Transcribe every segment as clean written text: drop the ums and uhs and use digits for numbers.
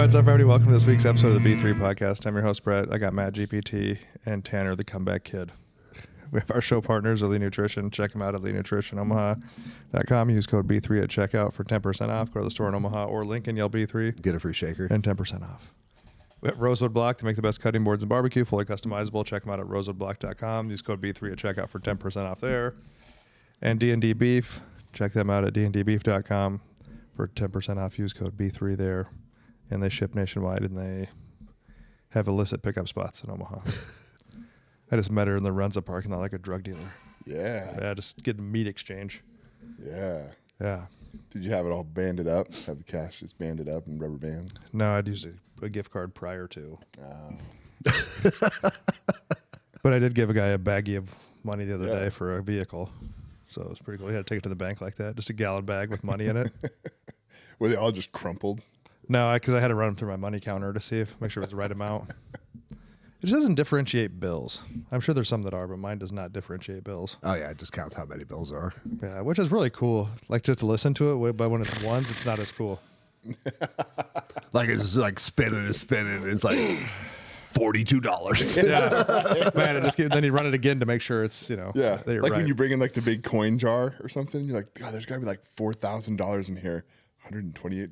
What's up, everybody? Welcome to this week's episode of the B3 Podcast. I'm your host, Brett. I got Matt, GPT, and Tanner, the comeback kid. We have our show partners, Elite Nutrition. Check them out at EliteNutritionOmaha.com. Use code B3 at checkout for 10% off. Go to the store in Omaha or Lincoln, yell B3. Get a free shaker. And 10% off. We have Rosewood Block to make the best cutting boards and barbecue, fully customizable. Check them out at rosewoodblock.com. Use code B3 at checkout for 10% off there. And D&D Beef. Check them out at dndbeef.com for 10% off. Use code B3 there. And they ship nationwide, and they have illicit pickup spots in Omaha. I just met her in the Runza parking lot like a drug dealer. Yeah, just getting meat exchange. Yeah. Yeah. Did you have it all banded up? Have the cash just banded up in rubber bands? No, I'd use a gift card prior to. But I did give a guy a baggie of money the other day for a vehicle. So it was pretty cool. He had to take it to the bank like that. Just a gallon bag with money in it. Were they all just crumpled? No, because I had to run them through my money counter to make sure it was the right amount. It doesn't differentiate bills. I'm sure there's some that are, but mine does not differentiate bills. Oh, yeah. It just counts how many bills are. Yeah, which is really cool. Like, just to listen to it, but when it's ones, it's not as cool. Like, it's just like spinning and spinning. And it's like $42. Yeah. Man, then you run it again to make sure it's, Yeah. Like Like right. when you bring in like the big coin jar or something, you're like, God, there's got to be like $4,000 in here. $128. You're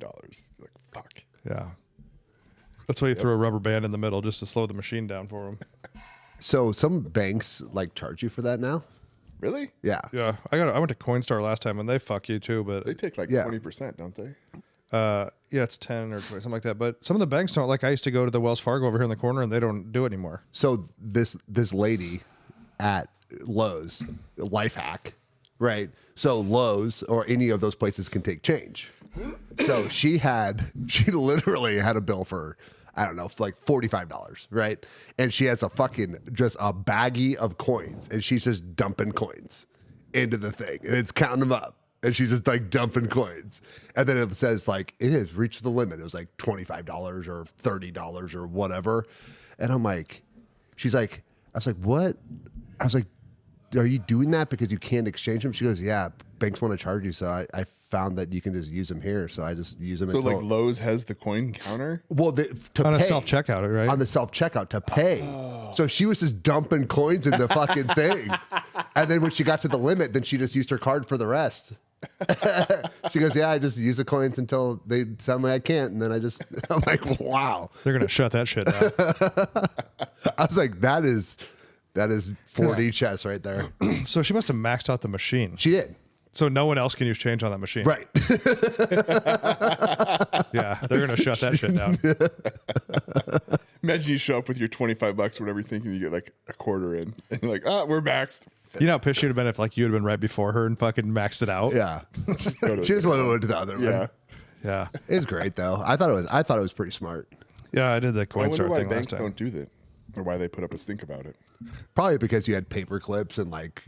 like, fuck. Yeah. That's why you throw a rubber band in the middle just to slow the machine down for them. So some banks like charge you for that now? Really? Yeah. Yeah. I went to Coinstar last time and they fuck you too, but They take like 20%, don't they? yeah, it's 10 or 20, something like that. But some of the banks don't. Like I used to go to the Wells Fargo over here in the corner and they don't do it anymore. So this lady at Lowe's, life hack, right? So Lowe's or any of those places can take change. So she literally had a bill for, I don't know, like $45, right? And she has just a baggie of coins, and she's just dumping coins into the thing, and it's counting them up, and she's just like dumping coins. And then it says like, it has reached the limit. It was like $25 or $30 or whatever. And I'm like, I was like, what? I was like, are you doing that because you can't exchange them? She goes, yeah, banks want to charge you. So I found that you can just use them here. So I just use them. So like Lowe's has the coin counter? Well, on a self-checkout, right? On the self-checkout to pay. So she was just dumping coins in the fucking thing. And then when she got to the limit, then she just used her card for the rest. She goes, yeah, I just use the coins until they tell me I can't. And then I'm like, wow. They're going to shut that shit down. I was like, that is 4D chess right there. So she must have maxed out the machine. She did. So no one else can use change on that machine. Right. Yeah, they're going to shut that shit down. Imagine you show up with your $25 or whatever you think, and you get like a quarter in, and you're like, we're maxed. You know how pissed you'd have been if like you had been right before her and fucking maxed it out? Yeah. She just wanted to go to the other room. Yeah. It was great though. I thought it was pretty smart. Yeah, I did the I Coinstar wonder why thing last banks time. don't do that, or why they put up a stink about it. Probably because you had paper clips and like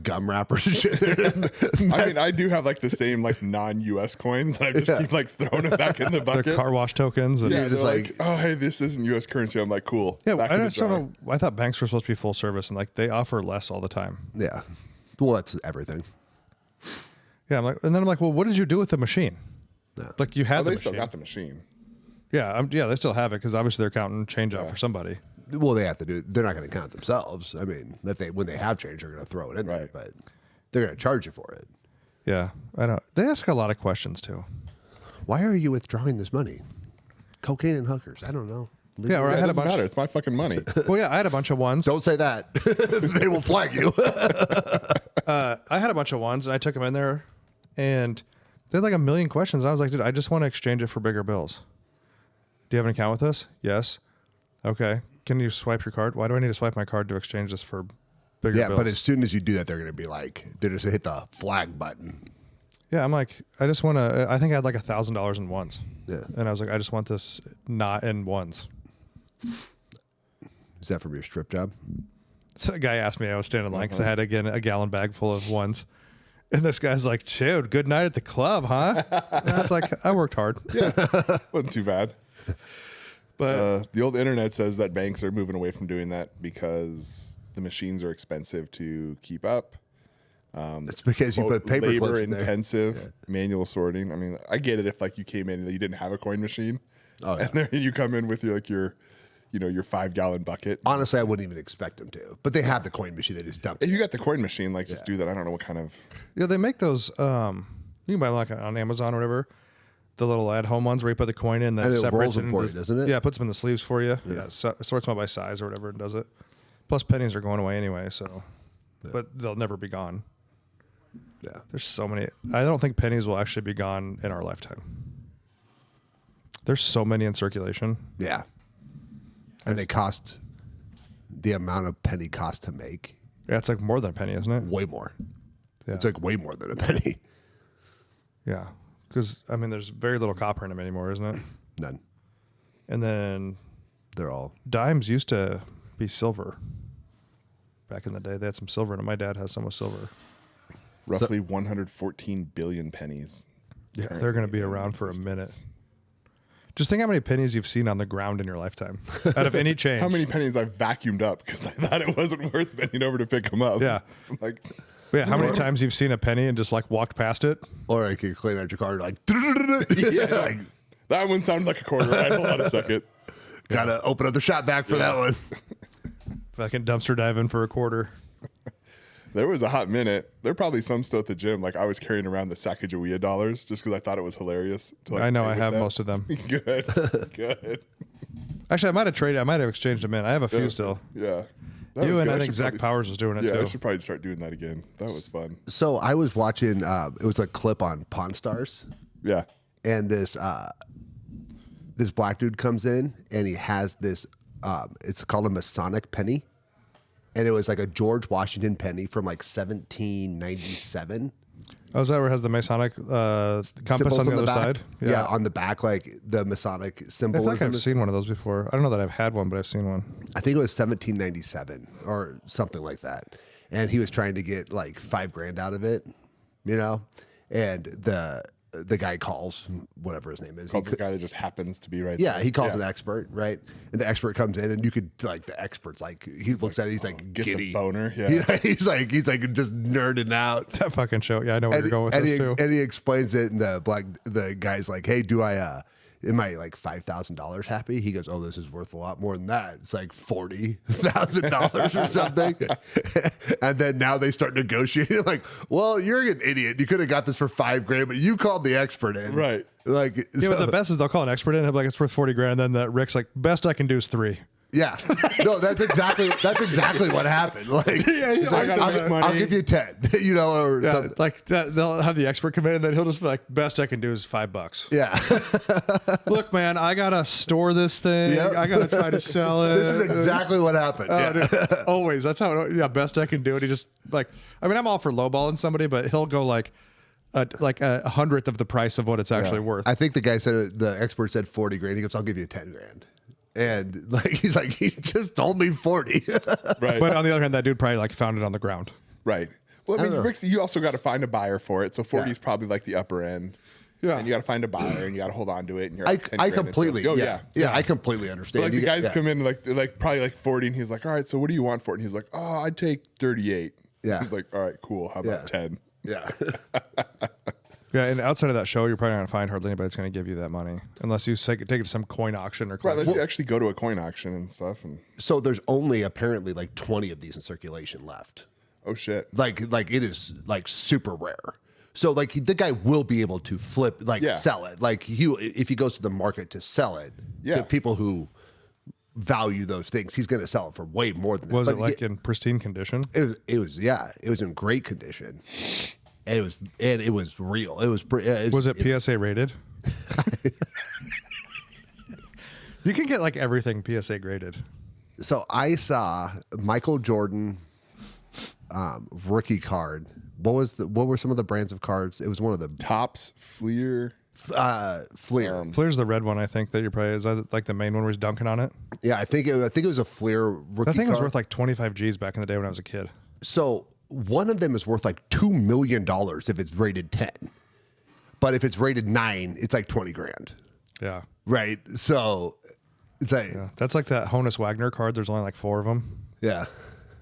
gum wrappers and shit. I mean, I do have like the same like non-US coins that I just keep like throwing it back in the bucket. They're car wash tokens. And Yeah, just they're like, oh, hey, this isn't US currency. I'm like, cool. Yeah, back I in the just don't jar. know. I thought banks were supposed to be full service and like they offer less all the time. yeah. Well, that's everything. Yeah, and then I'm like, well, what did you do with the machine? No. Like you had Oh, the they machine. still got the machine. Yeah, they still have it because obviously they're counting change out for somebody. Well, they have to do. They're not going to count themselves. I mean, when they have change, they're going to throw it in there, but they're going to charge you for it. Yeah, I know. They ask a lot of questions too. Why are you withdrawing this money? Cocaine and hookers. I don't know. Yeah, or I It had a doesn't bunch. matter. It's my fucking money. Well, yeah, I had a bunch of ones. Don't say that. They will flag you. I had a bunch of ones, and I took them in there, and they had like a million questions. I was like, dude, I just want to exchange it for bigger bills. Do you have an account with us? Yes. Okay. Can you swipe your card? Why do I need to swipe my card to exchange this for bigger bills? Yeah, but as soon as you do that, they're going to be like, they're just hit the flag button. Yeah, I'm like, I just want to. I think I had like $1,000 in ones. Yeah. And I was like, I just want this not in ones. Is that from your strip job? So a guy asked me, I was standing in line because I had again a gallon bag full of ones. And this guy's like, dude, good night at the club, huh? And I was like, I worked hard. Yeah, wasn't too bad. But The old internet says that banks are moving away from doing that because the machines are expensive to keep up. It's because you put paper labor clips in there. intensive manual sorting. I mean, I get it if like you came in and you didn't have a coin machine. Oh, yeah. And then you come in with your your 5-gallon bucket. Honestly, I wouldn't even expect them to. But they have the coin machine. They just dump If it. you got the coin machine, like just do that. I don't know what kind of. Yeah, they make those. You can buy them like on Amazon or whatever. The little at-home ones where you put the coin in that And it separates rolls them for into- you, doesn't it? Yeah, it puts them in the sleeves for you. Yeah, sorts them out by size or whatever and does it. Plus, pennies are going away anyway, so but they'll never be gone. Yeah. There's so many. I don't think pennies will actually be gone in our lifetime. There's so many in circulation. Yeah. And they cost the amount of penny cost to make Yeah, it's like more than a penny, isn't it? way more. Yeah. It's like way more than a penny. Yeah, because I mean, there's very little copper in them anymore, isn't it? None. And then They're all. dimes used to be silver. Back in the day, they had some silver in them. My dad has some with silver. Roughly 114 billion pennies. Yeah, they're going to be around for a minute. Just think how many pennies you've seen on the ground in your lifetime, out of any change. How many pennies I've vacuumed up because I thought it wasn't worth bending over to pick them up. Yeah. Like, Yeah, how many times you've seen a penny and just like walked past it? Or like you clean out your car, like, yeah, like, that one sounded like a quarter. Right? Hold on a second. gotta open up the shop back for that one. Fucking dumpster diving for a quarter. There was a hot minute. There are probably some still at the gym. Like I was carrying around the Sacagawea dollars just because I thought it was hilarious. To, like, I know play I with have them. most of them. Good. Good. Actually, I might have traded. I might have exchanged them in. I have a few still. Yeah. That You was and good. I think should Zach probably- Powers was doing it Yeah, I too. should probably start doing that again. That was fun. So I was watching, it was a clip on Pawn Stars, Yeah. and this black dude comes in and he has this, it's called a Masonic penny. And it was like a George Washington penny from like 1797. Oh, is that where it has the Masonic compass Symbols on the other back. side? Yeah. On the back, like the Masonic I feel symbolism. like I've seen one of those before. I don't know that I've had one, but I've seen one. I think it was 1797 or something like that. And he was trying to get like $5,000 out of it, and the guy calls, whatever his name is. Called the guy that just happens to be right Yeah, there. he calls an expert, right? And the expert comes in, and you could like the expert's like he looks at it, he's like Gets giddy, a boner. Yeah. he's like just nerding out. That fucking show. Yeah, I know where you're going with this too. And he explains it, and the guy's like, "Hey, am I like $5,000 happy?" He goes, "Oh, this is worth a lot more than that. It's like $40,000 or something." And then now they start negotiating. Like, well, you're an idiot. You could have got this for $5,000, but you called the expert in, Right. Like, Yeah, but the best is they'll call an expert in and be like, it's worth 40 grand. And then Rick's like, best I can do is 3. yeah, no, that's exactly what happened. Like, he's like, like, I gotta make money. I'll give you 10, or Yeah, something. like that, they'll have the expert come in and then he'll just be like, best I can do is $5. Yeah. Look, man, I gotta store this thing. Yep. I gotta try to sell it. This is exactly what happened. Oh, Yeah. dude, always. That's how. Yeah, best I can do it. He just like. I mean, I'm all for lowballing somebody, but he'll go like a 100th of the price of what it's actually worth. I think the guy said the expert said $40,000. He goes, "I'll give you $10,000." And like he's like, he just told me 40. Right. But on the other hand, that dude probably like found it on the ground. Right. Well, I mean, Rick, you also got to find a buyer for it. So 40 is probably like the upper end. Yeah. And you got to find a buyer and you got to hold on to it. And you're I like 10 grand into completely, it. Oh, yeah, I completely But understand. like You the get- guys yeah. come in like they're like probably like 40 and he's like, all right, so what do you want for it? And he's like, oh, I'd take 38. Yeah. He's like, all right, cool. How about Yeah. 10? Yeah. Yeah, and outside of that show, you're probably not gonna find hardly anybody that's gonna give you that money unless you take it to some coin auction or. Right. Let's actually go to a coin auction and stuff. And So there's only apparently like 20 of these in circulation left. oh shit. Like it is like super rare. So like the guy will be able to flip, like Yeah. sell it. Like if he goes to the market to sell it Yeah. to people who value those things, he's going to sell it for way more than that. Was But it like in pristine condition? it was in great condition. And it was real. It was Was it PSA rated? You can get like everything PSA graded. So I saw Michael Jordan rookie card. What were some of the brands of cards? It was one of the Tops, Fleer. Fleer. Fleer's the red one, I think, that you're probably is that like the main one where he's dunking on it. Yeah, I think it was a Fleer rookie That thing was card. worth like 25 G's back in the day when I was a kid. So one of them is worth like $2 million if it's rated 10. But if it's rated 9, it's like 20 grand. Yeah. Right. So it's like, Yeah. That's like that Honus Wagner card. There's only like 4 of them. yeah.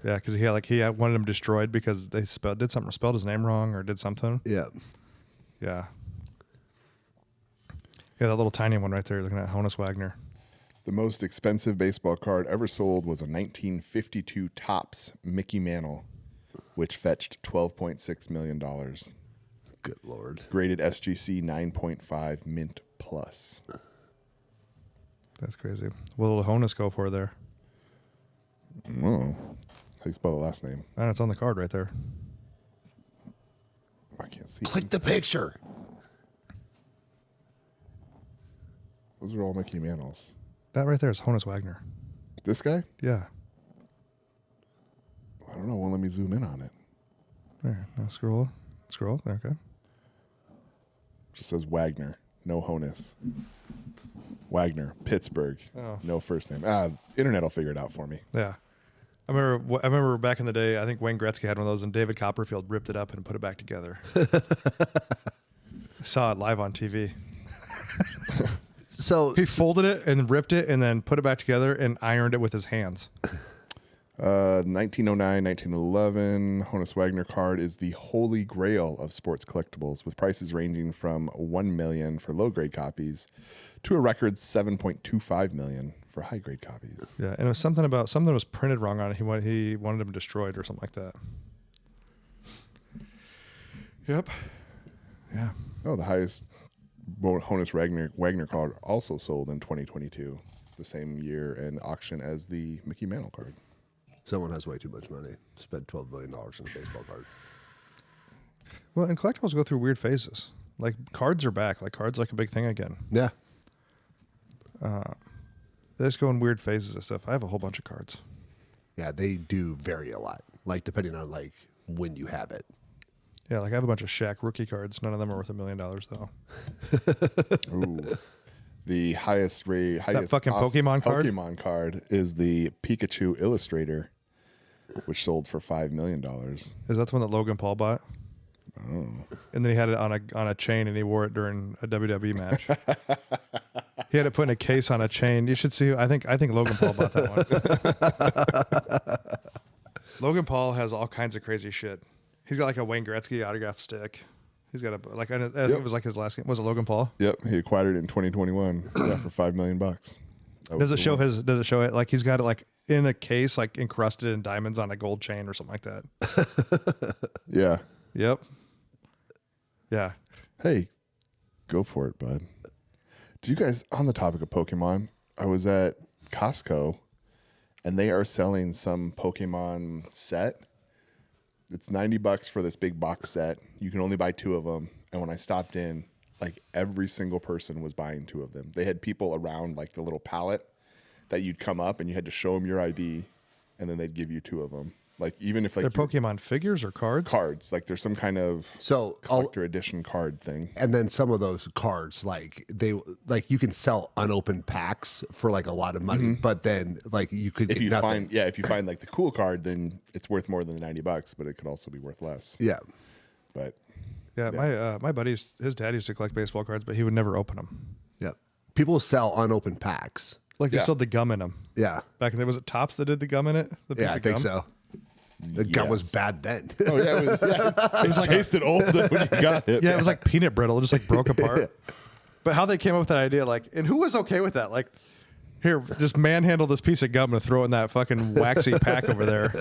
Yeah, because he had one of them destroyed because they spelled his name wrong or did something. Yeah. Yeah. Yeah, that little tiny one right there. You're looking at Honus Wagner. The most expensive baseball card ever sold was a 1952 Topps Mickey Mantle, which fetched $12.6 million. Good Lord. Graded SGC 9.5 Mint Plus. That's crazy. What will Honus go for there? Oh, how do you spell the last name? And it's on the card right there. I can't see. Click the picture. Those are all Mickey Mantles. That right there is Honus Wagner. This guy? Yeah. I don't know. Won't let me zoom in on it. There. Now scroll. Scroll. There, okay. Just says Wagner. No Honus. Wagner. Pittsburgh. Oh. No first name. Internet will figure it out for me. Yeah. I remember back in the day, I think Wayne Gretzky had one of those, and David Copperfield ripped it up and put it back together. I saw it live on TV. So He folded it and ripped it and then put it back together and ironed it with his hands. 1909, 1911 Honus Wagner card is the holy grail of sports collectibles, with prices ranging from $1 million for low-grade copies to a record $7.25 million for high-grade copies. Yeah, and it was something was printed wrong on it. He wanted them destroyed or something like that. Yep. Yeah. Oh, the highest Honus Wagner card also sold in 2022, the same year and auction as the Mickey Mantle card. someone has way too much money to spend $12 billion on a baseball card. Well, and collectibles go through weird phases. Like cards are back. Like cards like a big thing again. Yeah. They just go in weird phases of stuff. I have a whole bunch of cards. Yeah, they do vary a lot. Like depending on like when you have it. Yeah, like I have a bunch of Shaq rookie cards. None of them are worth $1 million though. Ooh. The highest fucking Pokemon card? Pokemon card is the Pikachu Illustrator, which sold for $5 million. Is that the one that Logan Paul bought? Oh. And then he had it on a chain and he wore it during a WWE match. He had it put in a case on a chain. You should see. I think Logan Paul bought that one. Logan Paul has all kinds of crazy shit. He's got like a Wayne Gretzky autograph stick. He's got I think it was like his last game. Was it Logan Paul? Yep, he acquired it in 2021 for $5 million. Does it show it like he's got it like in a case like encrusted in diamonds on a gold chain or something like that? Yeah. Yep. Yeah. Hey, go for it, bud. Do you guys, on the topic of Pokemon, I was at Costco and they are selling some Pokemon set. It's $90 for this big box set. You can only buy 2 of them. And when I stopped in, like every single person was buying 2 of them. They had people around like the little pallet that you'd come up and you had to show them your ID and then they'd give you 2 of them. Like even if like They're Pokemon figures or cards? cards, like there's some kind of collector edition card thing. And then some of those cards, like you can sell unopened packs for like a lot of money, but then like you could If get you nothing. find like the cool card, then it's worth more than the $90, but it could also be worth less. Yeah. But Yeah, my buddy's his dad used to collect baseball cards, but he would never open them. Yeah. People sell unopened packs. Like they Yeah. sold the gum in them. Yeah. Back in the was it Topps that did the gum in it? The piece Yeah, I of think gum? so. The gum was Yes. bad then. oh yeah, it was like tasted old when you got it. Yeah, it was like peanut brittle. It just like broke apart. But how they came up with that idea, like, and who was okay with that? Like, here, just manhandle this piece of gum and throw it in that fucking waxy pack over there.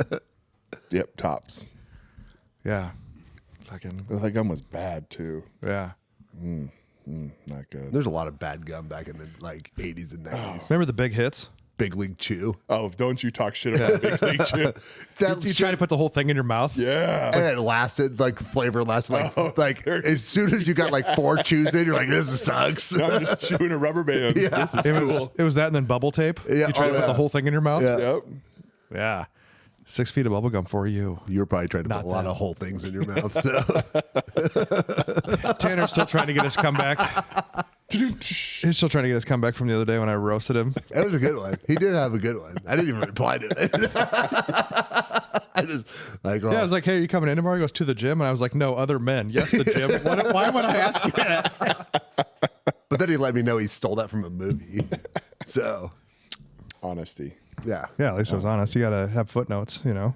Yep, Tops. Yeah. Fucking, That gum was bad too. yeah. Not good. There's a lot of bad gum back in the like 80s and 90s. Remember the big hits? Big League Chew. Oh, don't you talk shit about Big League Chew. That You try to put the whole thing in your mouth? Yeah. and it lasted like flavor lasted like as soon as you got like 4 chews in, you're like, this sucks. Now I'm just chewing a rubber band. Yeah. This is cool. It was that and then bubble tape? Yeah, You try to put the whole thing in your mouth? Yeah. Yep. Yeah. 6 feet of bubble gum for you. You're probably trying to Not put a lot them. of whole things in your mouth. So. Tanner's still trying to get his comeback. He's still trying to get his comeback from the other day when I roasted him. That was a good one. He did have a good one. I didn't even reply to it. I just like, Yeah, I was like, hey, are you coming in tomorrow? He goes, to the gym. And I was like, no, other men. Yes, the gym. Why would I ask you that? but then he let me know he stole that from a movie. So, Honesty. yeah. Yeah, at least I was honest. You got to have footnotes, you know?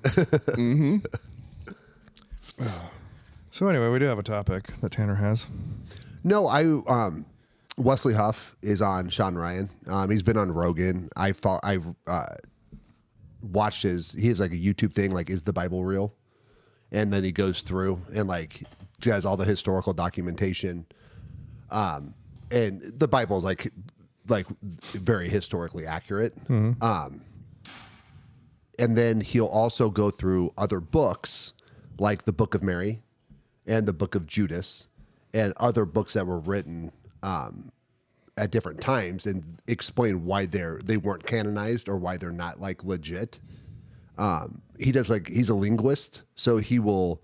So anyway, we do have a topic that Tanner has. No, Wesley Huff is on Sean Ryan. He's been on Rogan. I watched he has like a YouTube thing, like, is the Bible real? And then he goes through and like does all the historical documentation. And the Bible is like very historically accurate. And then he'll also go through other books like the Book of Mary and the Book of Judas and other books that were written at different times and explain why they weren't canonized or why they're not like legit. He's a linguist, so he will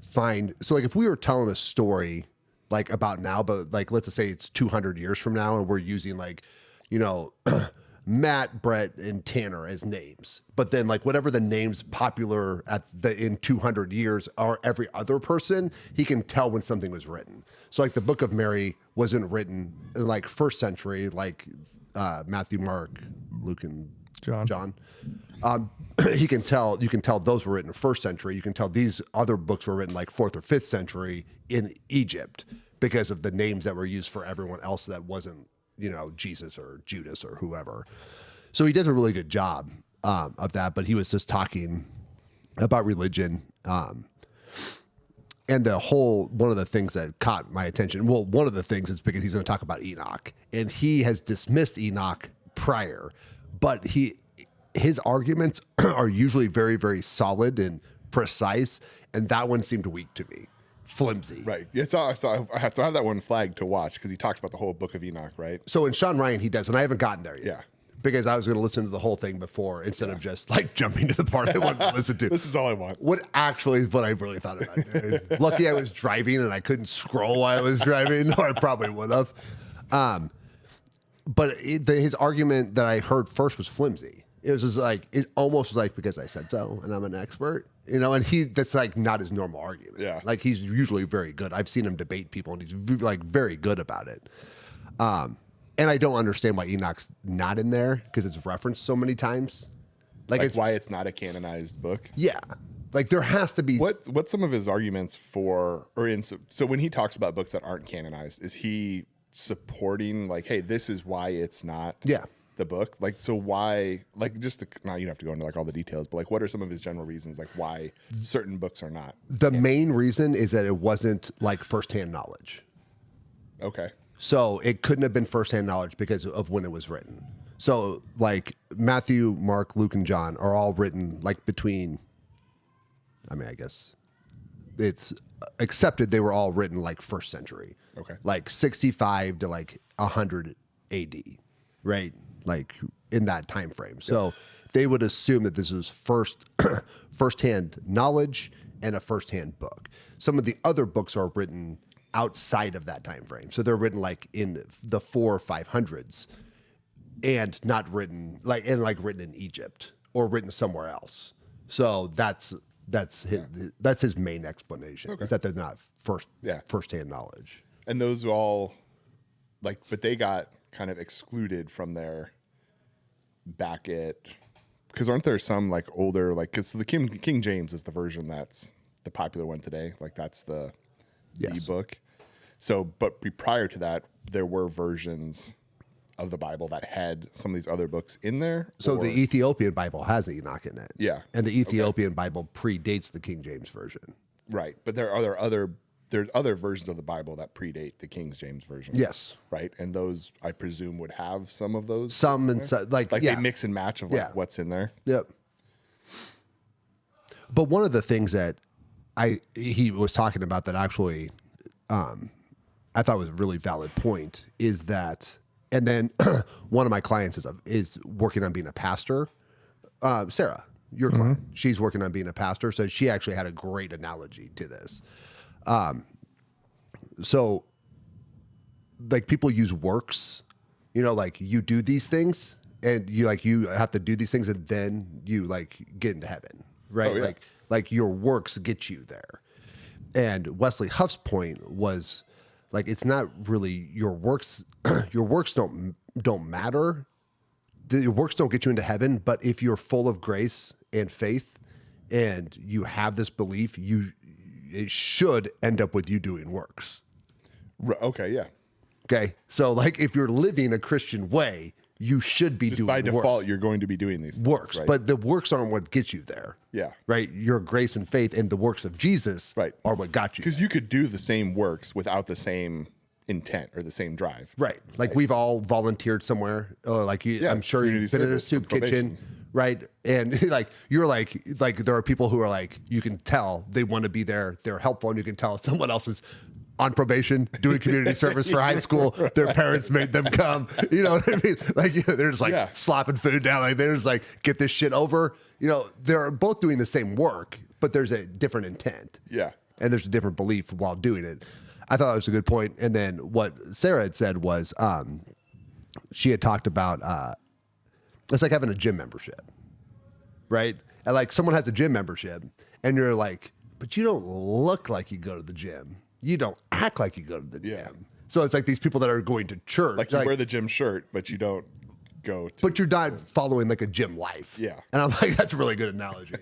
find, so like if we were telling a story like about now, but like let's just say it's 200 years from now and we're using like, you know, Matt, Brett, and Tanner as names, but then like whatever the names popular in 200 years are every other person, he can tell when something was written. So like the Book of Mary wasn't written in like first century, like Matthew, Mark, Luke, and John. You can tell those were written first century. You can tell these other books were written like 4th or 5th century in Egypt because of the names that were used for everyone else that wasn't, you know, Jesus or Judas or whoever. So he does a really good job of that, but he was just talking about religion. And one of the things that caught my attention, well, one of the things is because he's going to talk about Enoch, and he has dismissed Enoch prior, but his arguments are usually very, very solid and precise, and that one seemed weak to me. Flimsy. Right. Yeah, so I have that one flagged to watch because he talks about the whole Book of Enoch, right? So in Sean Ryan, he does, and I haven't gotten there yet. Yeah. Because I was going to listen to the whole thing before instead of just like jumping to the part I wanted to listen to. This is all I want. What actually is what I really thought about doing. Lucky I was driving and I couldn't scroll while I was driving, or I probably would have. But his argument that I heard first was flimsy. It was just like, it almost was like, because I said so and I'm an expert, you know, and that's like not his normal argument. Yeah. Like he's usually very good. I've seen him debate people and he's like very good about it. And I don't understand why Enoch's not in there because it's referenced so many times. Like why it's not a canonized book. Yeah. Like there has to be. What's some of his arguments for, so when he talks about books that aren't canonized, is he supporting like, hey, this is why it's not the book? Like, so why, like just now you don't have to go into like all the details, but like what are some of his general reasons, like why certain books are not? The main reason is that it wasn't like firsthand knowledge. Okay. So it couldn't have been firsthand knowledge because of when it was written. So like Matthew, Mark, Luke, and John are all written like between, I mean, I guess it's accepted they were all written like first century. Okay. Like 65 to like 100 AD, right? Like in that time frame. So they would assume that this was firsthand knowledge and a firsthand book. Some of the other books are written outside of that time frame, so they're written like in the 400s or 500s, and not written written in Egypt or written somewhere else. So that's his main explanation, is that they're not firsthand knowledge. And those all like, but they got kind of excluded from their back at, because aren't there some like older, like, because the King James is the version that's the popular one today, like that's the book. So, but prior to that, there were versions of the Bible that had some of these other books in there. So the Ethiopian Bible has Enoch in it. Yeah. And the Ethiopian Bible predates the King James version. Right. But there's other versions of the Bible that predate the King James version. Yes. Right. And those, I presume, would have some of those. Some and like they mix and match of like what's in there. Yep. But one of the things that he was talking about that actually I thought was a really valid point is that, and then one of my clients is working on being a pastor. Sarah, your client, she's working on being a pastor, so she actually had a great analogy to this. So like people use works, you know, like you do these things and you have to do these things and then you like get into heaven, right? Oh, yeah. Like your works get you there. And Wesley Huff's point was like, it's not really your works. Your works don't matter. Your works don't get you into heaven. But if you're full of grace and faith and you have this belief, it should end up with you doing works. Okay. Yeah. Okay. So like if you're living a Christian way, you should be Just doing by default, work. you're going to be doing these things, Works, right? but the works aren't what gets you there. Yeah. Right. Your grace and faith and the works of Jesus Right. are what got you. Because you could do the same works without the same intent or the same drive. Right. Like we've all volunteered somewhere. Like you, Yeah, I'm sure community you've been in a service, soup probation. kitchen. Right. And like, you're like there are people who are like, you can tell they want to be there. They're helpful. And you can tell someone else is on probation doing community service for high school. Their parents made them come. You know what I mean? Like they're just like slopping food down. Like they're just like, get this shit over. You know, they're both doing the same work, but there's a different intent. Yeah. And there's a different belief while doing it. I thought that was a good point. And then what Sarah had said was she had talked about it's like having a gym membership, right? And like someone has a gym membership and you're like, but you don't look like you go to the gym. You don't act like you go to the gym. Yeah. So it's like these people that are going to church. Like you wear the gym shirt, but you don't go to. But you're not following like a gym life. Yeah. And I'm like, that's a really good analogy,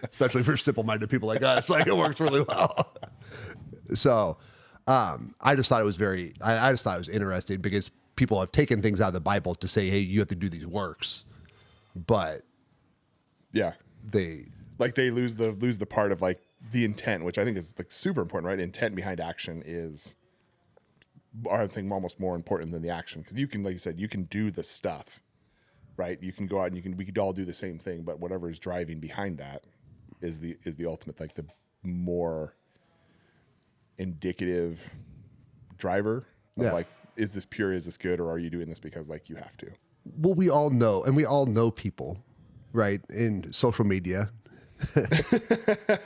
especially for simple-minded people like us. Like it works really well. So I just thought it was I just thought it was interesting because people have taken things out of the Bible to say, hey, you have to do these works. But Yeah. they lose the part of like the intent, which I think is like super important, right? Intent behind action is, I think, almost more important than the action, because you can, like you said, you can do the stuff, right? You can go out and we could all do the same thing, but whatever is driving behind that is the ultimate, like the more indicative driver of like, is this pure? Is this good? Or are you doing this because like you have to? Well, we all know people, right, in social media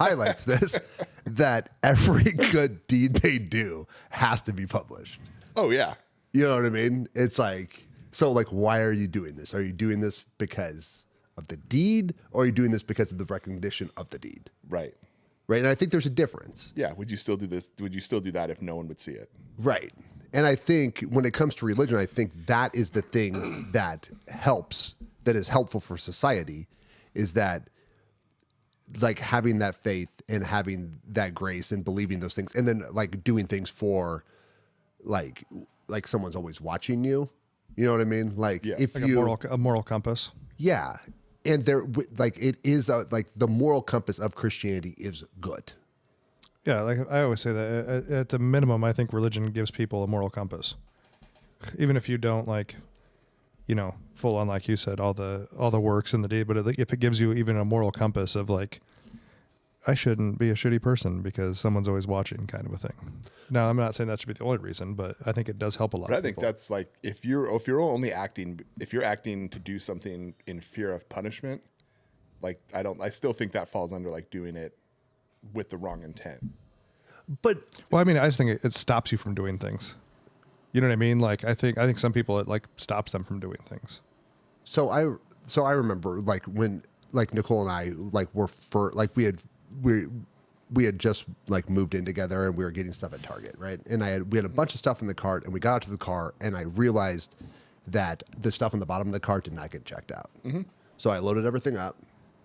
highlights this, that every good deed they do has to be published. Oh yeah. You know what I mean? It's like, so like, why are you doing this? Are you doing this because of the deed, or are you doing this because of the recognition of the deed? Right. Right. And I think there's a difference. Yeah. Would you still do this? Would you still do that if no one would see it? Right. And I think when it comes to religion, I think that is the thing that helps, that is helpful for society, is that like having that faith and having that grace and believing those things, and then like doing things for like someone's always watching you. You know what I mean? Like if like you a moral compass. Yeah. And there, like, it is like the moral compass of Christianity is good. Yeah, like I always say that at the minimum, I think religion gives people a moral compass, even if you don't like, you know, full on, like you said, all the works in the deed. But if it gives you even a moral compass of like, I shouldn't be a shitty person because someone's always watching, kind of a thing. Now, I'm not saying that should be the only rean, but I think it does help a lot. But I think that's like, if you're acting to do something in fear of punishment, like I still think that falls under like doing it with the wrong intent. But well, I mean, I just think it stops you from doing things. You know what I mean? Like I think some people, it like stops them from doing things. So I remember like when like Nicole and I like we had just like moved in together and we were getting stuff at Target, right? And we had a bunch of stuff in the cart, and we got out to the car and I realized that the stuff on the bottom of the cart did not get checked out. Mm-hmm. So I loaded everything up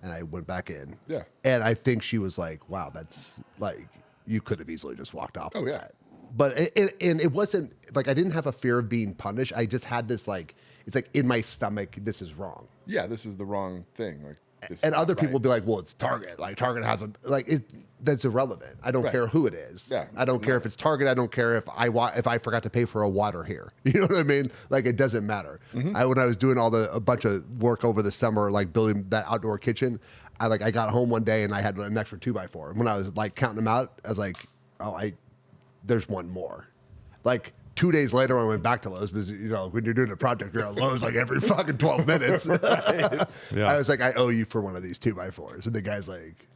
and I went back in. Yeah. And I think she was like, wow, that's like, you could have easily just walked off. Oh, with yeah. that. But it wasn't like, I didn't have a fear of being punished. I just had this like, it's like in my stomach, this is wrong. Yeah, this is the wrong thing. Like, this And is other not people right. be like, well, it's Target. Like Target has that's irrelevant. I don't Right. care who it is. Yeah. I don't care if it's Target. I don't care if I forgot to pay for a water here. You know what I mean? Like it doesn't matter. Mm-hmm. When I was doing a bunch of work over the summer, like building that outdoor kitchen, I got home one day and I had an extra 2x4. And when I was like counting them out, I was like, there's one more. Like 2 days later, when I went back to Lowe's, because you know when you're doing a project, you're at Lowe's like every fucking 12 minutes. Yeah. I was like, I owe you for one of these 2x4s, and the guy's like,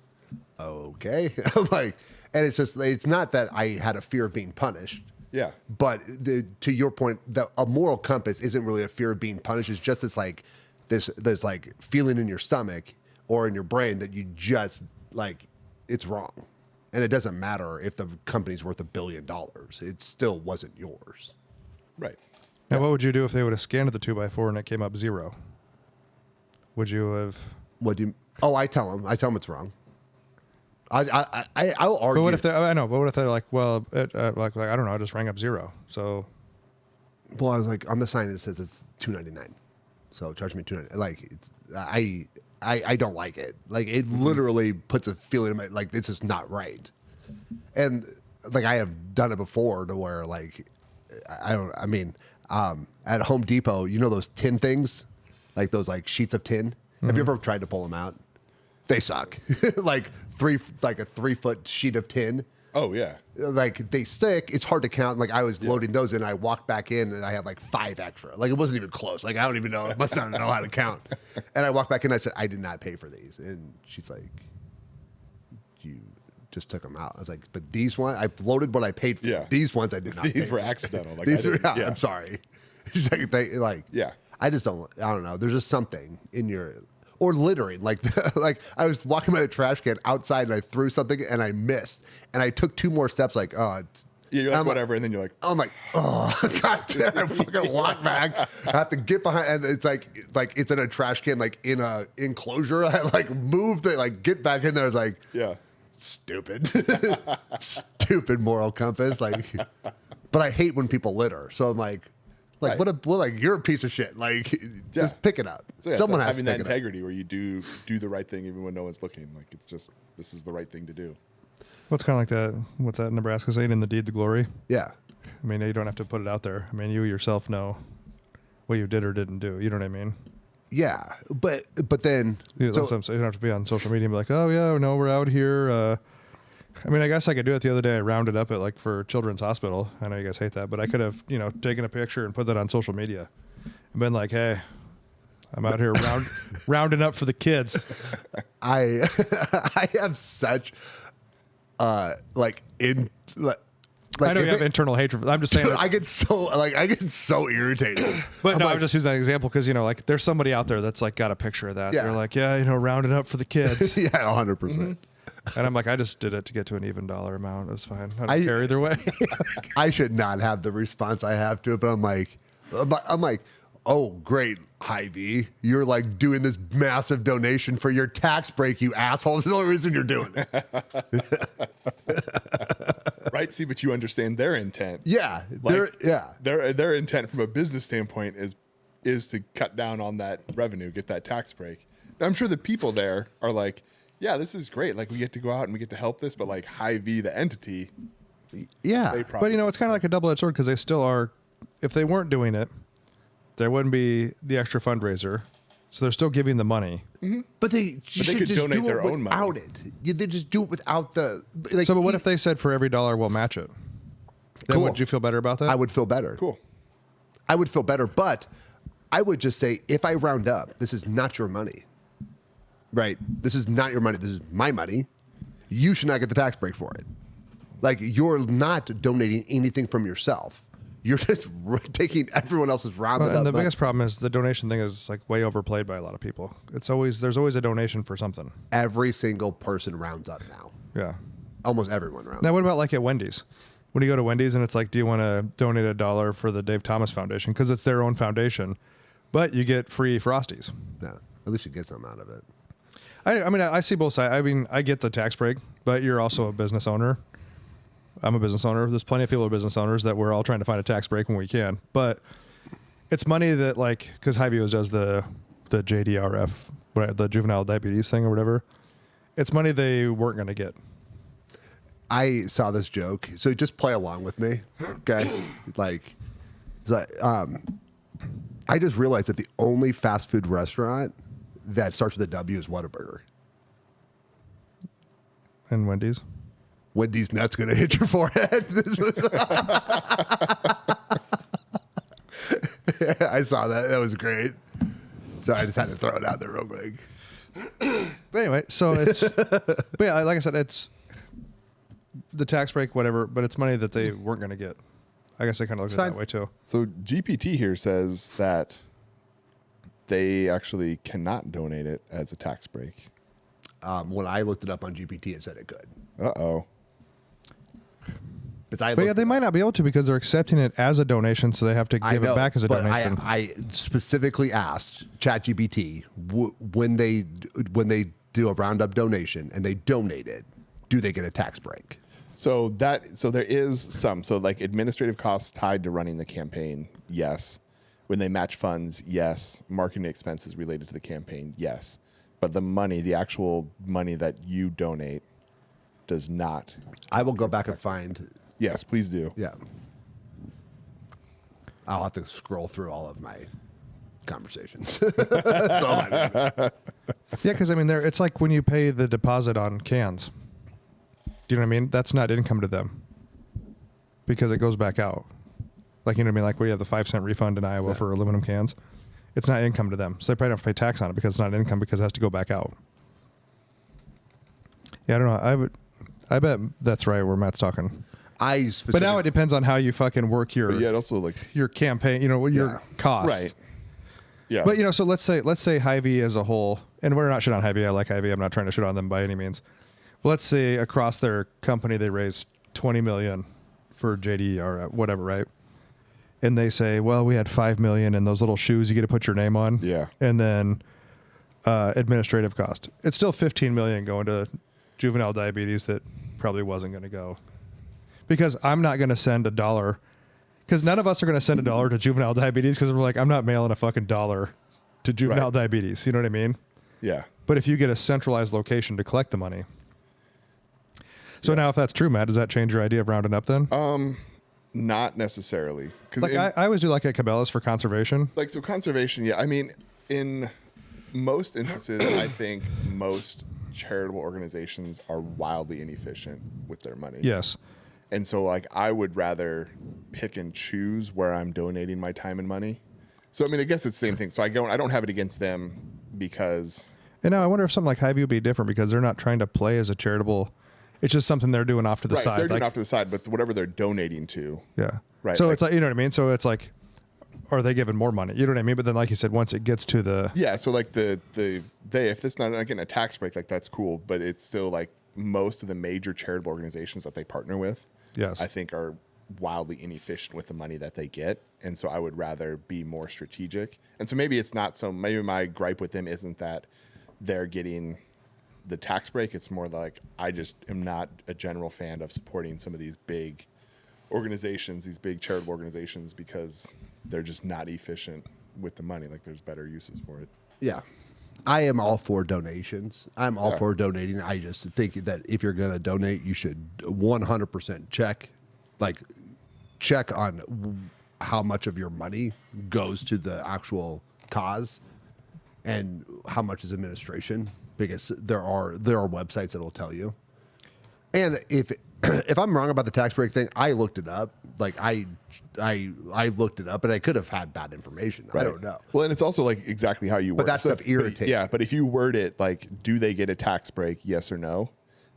okay. I'm like, and it's not that I had a fear of being punished. Yeah. But to your point, a moral compass isn't really a fear of being punished. It's just this like feeling in your stomach or in your brain that you just like it's wrong. And it doesn't matter if the company's worth $1 billion. It still wasn't yours. Right. Now, what would you do if they would have scanned the 2x4 and it came up 0? Would you have? What do you? Oh, I tell them it's wrong. I'll argue. But what if I know? But what if they're like, well, like I don't know, I just rang up 0. So Well, I was like, on the sign it says it's $2.99, so charge me $2.99. Like it's I don't like it. Like it literally puts a feeling in my, like this is not right. And like I have done it before to where like I mean at Home Depot, you know those tin things, like those like sheets of tin. Have you ever tried to pull them out? They suck. like a 3-foot sheet of tin. Oh yeah. Like they stick. It's hard to count. Like I was loading those in. I walked back in and I had like 5 extra. Like it wasn't even close. Like I don't even know. I must not know how to count. And I walked back in. And I said, I did not pay for these. And she's like, you just took them out. I was like, but these ones, I loaded what I paid for. Yeah. These ones I did not. These pay were for. accidental. Like These were. yeah. I'm sorry. She's like, Yeah. I just don't. I don't know. There's just something in your. Or littering, like I was walking by the trash can outside and I threw something and I missed, and I took 2 more steps, like Yeah, you're like, I'm whatever, and then you're like, I'm like, oh god damn! I fucking walk back. I have to get behind, and it's like it's in a trash can, like in a enclosure. I like moved it, like get back in there. It's like, yeah, stupid, stupid moral compass. Like, but I hate when people litter. So I'm like Right. like you're a piece of shit. Like, Yeah. just pick it up. So yeah, Someone it's like has having to that pick it up. integrity where you do the right thing even when no one's looking. Like it's just this is the right thing to do. Well, it's kind of like that. What's that Nebraska saying? In the deed, the glory. Yeah. I mean, you don't have to put it out there. I mean, you yourself know what you did or didn't do. You know what I mean? Yeah, but then That's what I'm saying. You don't have to be on social media and be like, oh, yeah, no, we're out here. I mean, I guess I could do it the other day. I rounded up at like for Children's Hospital. I know you guys hate that, but I could have, taken a picture and put that on social media and been like, hey, I'm out here rounding up for the kids. I have such like I know you have internal hatred. I'm just saying. I get so irritated. But no, like, I'm just using that example because like there's somebody out there that's like got a picture of that. Yeah. They're like, yeah, rounding up for the kids. yeah, 100%. Mm-hmm. And I'm like, I just did it to get to an even dollar amount. It was fine. I don't care either way. I should not have the response I have to it, but I'm like, oh, great, Hy-Vee. You're like doing this massive donation for your tax break, you asshole. That's the only reason you're doing it. Right? See, but you understand their intent. Yeah. Like, yeah. Their intent from a business standpoint is to cut down on that revenue, get that tax break. I'm sure the people there are like, yeah, this is great. Like we get to go out and we get to help this, but like Hy-Vee, the entity, Yeah. they probably But it's kind of like a double-edged sword because they still are. If they weren't doing it, there wouldn't be the extra fundraiser. So they're still giving the money. But they should could just donate do their it own money. without it. They just do it without the. Like, So, but what if they said for every dollar we'll match it? Then Cool. would you feel better about that? I would feel better. cool. I would feel better, but I would just say if I round up, this is not your money. Right? This is not your money. This is my money. You should not get the tax break for it. Like you're not donating anything from yourself. You're just taking everyone else's rounded And up. the money. biggest problem is the donation thing is like way overplayed by a lot of people. There's always a donation for something. Every single person rounds up now. Yeah. Almost everyone rounds. Now, what about like at Wendy's? When you go to Wendy's and it's like, do you want to donate $1 for the Dave Thomas Foundation? Because it's their own foundation, but you get free Frosties. No, at least you get something out of it. I mean, I see both sides. I mean, I get the tax break, but you're also a business owner. I'm a business owner. There's plenty of people who are business owners that we're all trying to find a tax break when we can. But it's money that like, because Hy-Vee does the JDRF, the juvenile diabetes thing or whatever. It's money they weren't going to get. I saw this joke, so just play along with me, okay? I just realized that the only fast food restaurant that starts with a W is Whataburger. And Wendy's. Wendy's nut's gonna hit your forehead. This was I saw that. That was great. So I just had to throw it out there real quick. But anyway, so it's, but yeah, like I said, it's the tax break, whatever, but it's money that they weren't going to get. I guess I kind of looked at it that way too. So GPT here says that they actually cannot donate it as a tax break. When I looked it up on GPT, it said it could. Uh-oh. But yeah, they might not be able to because they're accepting it as a donation, so they have to give it back as a donation. I specifically asked ChatGPT when they do a roundup donation and they donate it, do they get a tax break? So there is some. So like administrative costs tied to running the campaign, yes. When they match funds, yes. Marketing expenses related to the campaign, yes. But the money, the actual money that you donate, does not. I will go back and find. Yes, please do. Yeah. I'll have to scroll through all of my conversations. That's all I do. Yeah, because I mean, it's like when you pay the deposit on cans. Do you know what I mean? That's not income to them because it goes back out. Like, you know what I mean? Like we have the 5-cent refund in Iowa for aluminum cans. It's not income to them. So they probably don't have to pay tax on it because it's not income because it has to go back out. Yeah, I don't know. I bet that's right where Matt's talking. But now it depends on how you fucking work your But yeah, it also like your campaign, you know, your costs. right. Yeah. But you know, so let's say Hy-Vee as a whole, and we're not shit on Hy-Vee. I like Hy-Vee. I'm not trying to shit on them by any means. But let's say across their company they raised $20 million for JD or whatever, right? And they say, well, we had $5 million in those little shoes you get to put your name on. Yeah. And then administrative cost. It's still $15 million going to juvenile diabetes that probably wasn't going to go. Because I'm not going to send $1. Because none of us are going to send $1 to juvenile diabetes because we're like, I'm not mailing a fucking $1 to juvenile diabetes. You know what I mean? Yeah. But if you get a centralized location to collect the money. So now if that's true, Matt, does that change your idea of rounding up then? Not necessarily. Like I always do like at Cabela's for conservation. Like, so conservation, yeah. I mean, in most instances, I think most charitable organizations are wildly inefficient with their money. Yes. And so, like, I would rather pick and choose where I'm donating my time and money. So, I mean, I guess it's the same thing. So I don't have it against them because. And now I wonder if something like Hy-Vee would be different because they're not trying to play as a charitable. It's just something they're doing off to the side. They're doing off to the side, but whatever they're donating to. Yeah. Right. So like, it's like, you know what I mean? So it's like, are they giving more money? You know what I mean? But then, like you said, once it gets to the. Yeah. So, like, if it's not getting a tax break, like, that's cool. But it's still, like, most of the major charitable organizations that they partner with, Yes. I think are wildly inefficient with the money that they get. And so I would rather be more strategic. And so maybe it's not so, maybe my gripe with them isn't that they're getting the tax break. It's more like I just am not a general fan of supporting some of these big organizations, these big charitable organizations, because they're just not efficient with the money. Like, there's better uses for it. Yeah. I am all for donations. I'm all for donating. I just think that if you're going to donate, you should 100% check on how much of your money goes to the actual cause and how much is administration, because there are websites that will tell you. And if I'm wrong about the tax break thing, I looked it up. Like I looked it up, and I could have had bad information. Right. I don't know. Well, and it's also like exactly how you word. But that stuff irritates. Yeah, but if you word it like, do they get a tax break? Yes or no?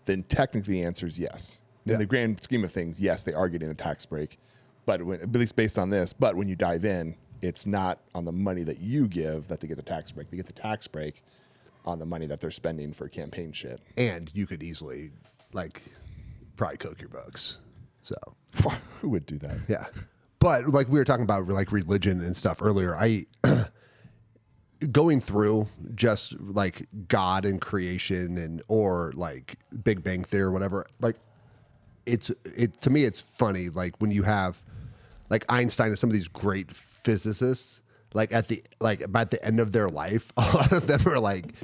Then technically the answer is yes. In the grand scheme of things, yes, they are getting a tax break. But at least based on this, but when you dive in, it's not on the money that you give that they get the tax break. They get the tax break on the money that they're spending for campaign shit. And you could easily probably cook your books. So who would do that? yeah. But like we were talking about like religion and stuff earlier, I going through just like God and creation and or like Big Bang Theory or whatever, like to me it's funny, like when you have like Einstein and some of these great physicists, like by the end of their life, a lot of them are like,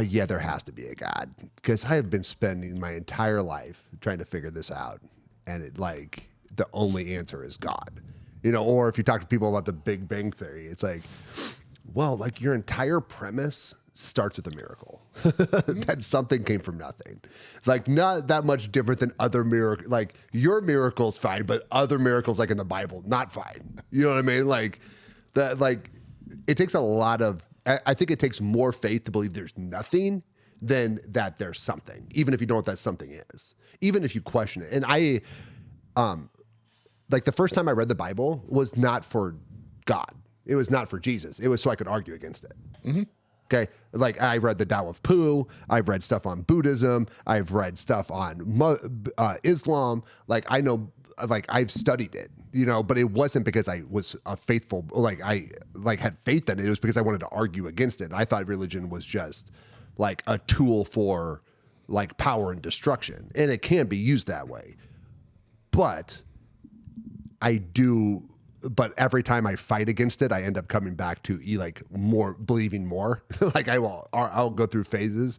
yeah, there has to be a God, because I have been spending my entire life trying to figure this out, and it like the only answer is God, you know. Or if you talk to people about the Big Bang Theory, it's like, well, like your entire premise starts with a miracle that something came from nothing. Like not that much different than other miracles. Like your miracle's fine, but other miracles like in the Bible, not fine. You know what I mean? Like that. Like it takes a lot of. I think it takes more faith to believe there's nothing than that there's something, even if you know what that something is, even if you question it. And I, like the first time I read the Bible was not for God. It was not for Jesus. It was so I could argue against it. Mm-hmm. Okay. Like I read the Tao of Pooh. I've read stuff on Buddhism. I've read stuff on Islam. Like I know, like I've studied it, you know, but it wasn't because I was a faithful, like I like had faith in it. It was because I wanted to argue against it. I thought religion was just like a tool for like power and destruction, and it can be used that way. But but every time I fight against it, I end up coming back to like more believing more. Like I'll go through phases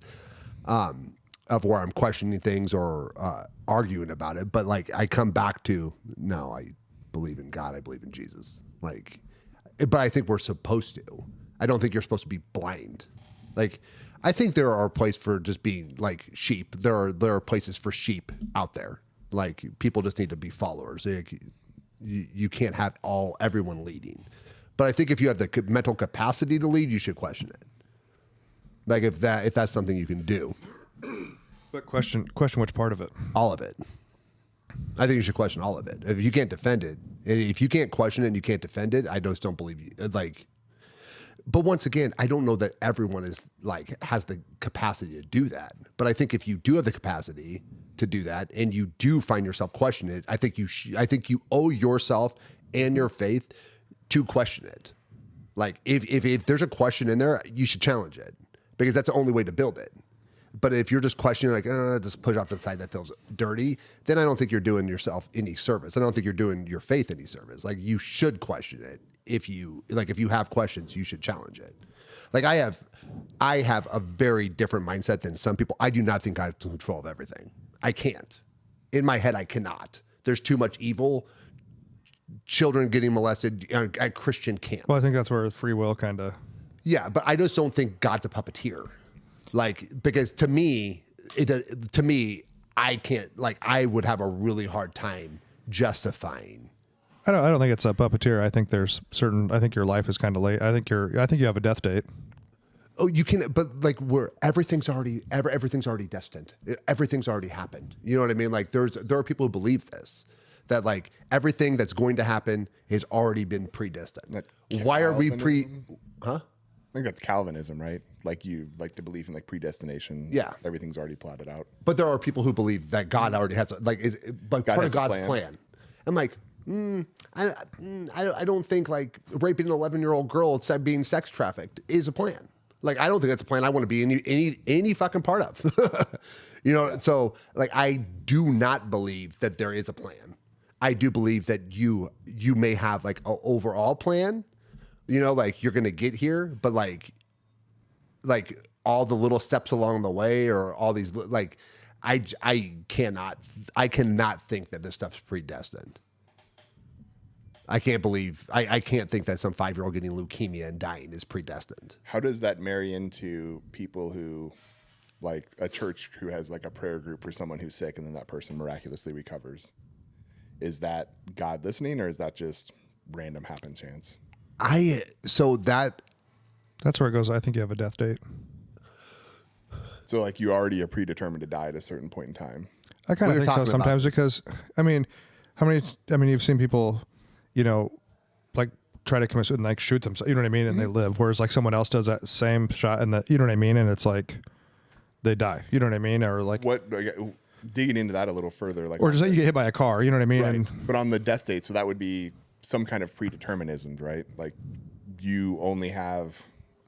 of where I'm questioning things or arguing about it. But like I come back to, no, I believe in God. I believe in Jesus. Like, but I think we're supposed to. I don't think you're supposed to be blind. Like, I think there are places for just being like sheep. There are places for sheep out there. Like people just need to be followers. Like, you can't have everyone leading. But I think if you have the mental capacity to lead, you should question it. Like if that's something you can do. But question which part of it? All of it. I think you should question all of it. If you can't defend it, if you can't question it and you can't defend it, I just don't believe you. Like, but once again, I don't know that everyone is like has the capacity to do that. But I think if you do have the capacity to do that and you do find yourself questioning it, I think you owe yourself and your faith to question it. Like if there's a question in there, you should challenge it because that's the only way to build it. But if you're just questioning like, just push off to the side that feels dirty, then I don't think you're doing yourself any service. I don't think you're doing your faith any service. Like you should question it. If you have questions, you should challenge it. Like I have a very different mindset than some people. I do not think I have control of everything. I can't. In my head, I cannot. There's too much evil. Children getting molested at Christian camp. Well, I think that's where free will kind of. Yeah, but I just don't think God's a puppeteer. Like, because to me, I can't, like, I would have a really hard time justifying. I don't think it's a puppeteer. I think I think your life is kind of late. I think you have a death date. Oh, you can, but like everything's already destined. Everything's already happened. You know what I mean? Like there are people who believe this, that like everything that's going to happen has already been predestined. Why are we I think that's Calvinism, right? Like you like to believe in like predestination. Yeah. Everything's already plotted out. But there are people who believe that God already has part of God's plan. I'm like, I don't think like raping an 11-year-old girl being sex trafficked is a plan. Like, I don't think that's a plan I want to be in any fucking part of. You know, so like I do not believe that there is a plan. I do believe that you may have like an overall plan, you know, like you're gonna get here, but like all the little steps along the way or all these like I cannot think that this stuff's predestined. I can't think that some 5-year-old getting leukemia and dying is predestined. How does that marry into people who, like a church who has like a prayer group for someone who's sick and then that person miraculously recovers? Is that God listening or is that just random happenstance? That's where it goes. I think you have a death date. So like you already are predetermined to die at a certain point in time. I kind of think so sometimes because, I mean, you've seen people, you know, like try to commit suicide and like shoot themselves, you know what I mean? And they live. Whereas like someone else does that same shot and you know what I mean? And it's like they die, you know what I mean? Or like digging into that a little further, like, or just like you get hit by a car, you know what I mean? Right. And, but on the death date, so that would be some kind of predeterminism, right? Like you only have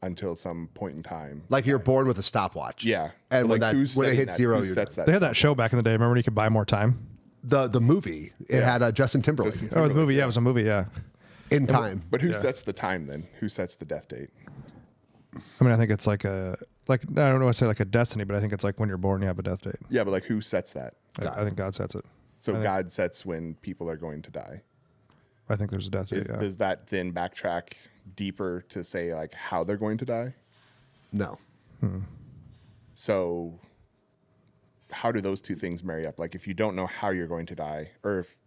until some point in time. Like you're born with a stopwatch. Yeah. And when it hits zero, they had that show back in the day. Remember when you could buy more time? The movie, it had Justin Timberlake. Oh, the movie, yeah, it was a movie, yeah. In time. But who sets the time then? Who sets the death date? I mean, I think it's like I don't know what to say, like a destiny, but I think it's like when you're born, you have a death date. Yeah, but like who sets that? I think God sets it. So God sets when people are going to die. I think there's a death date. Does that then backtrack deeper to say like how they're going to die? No. So how do those two things marry up? Like if you don't know how you're going to die, or if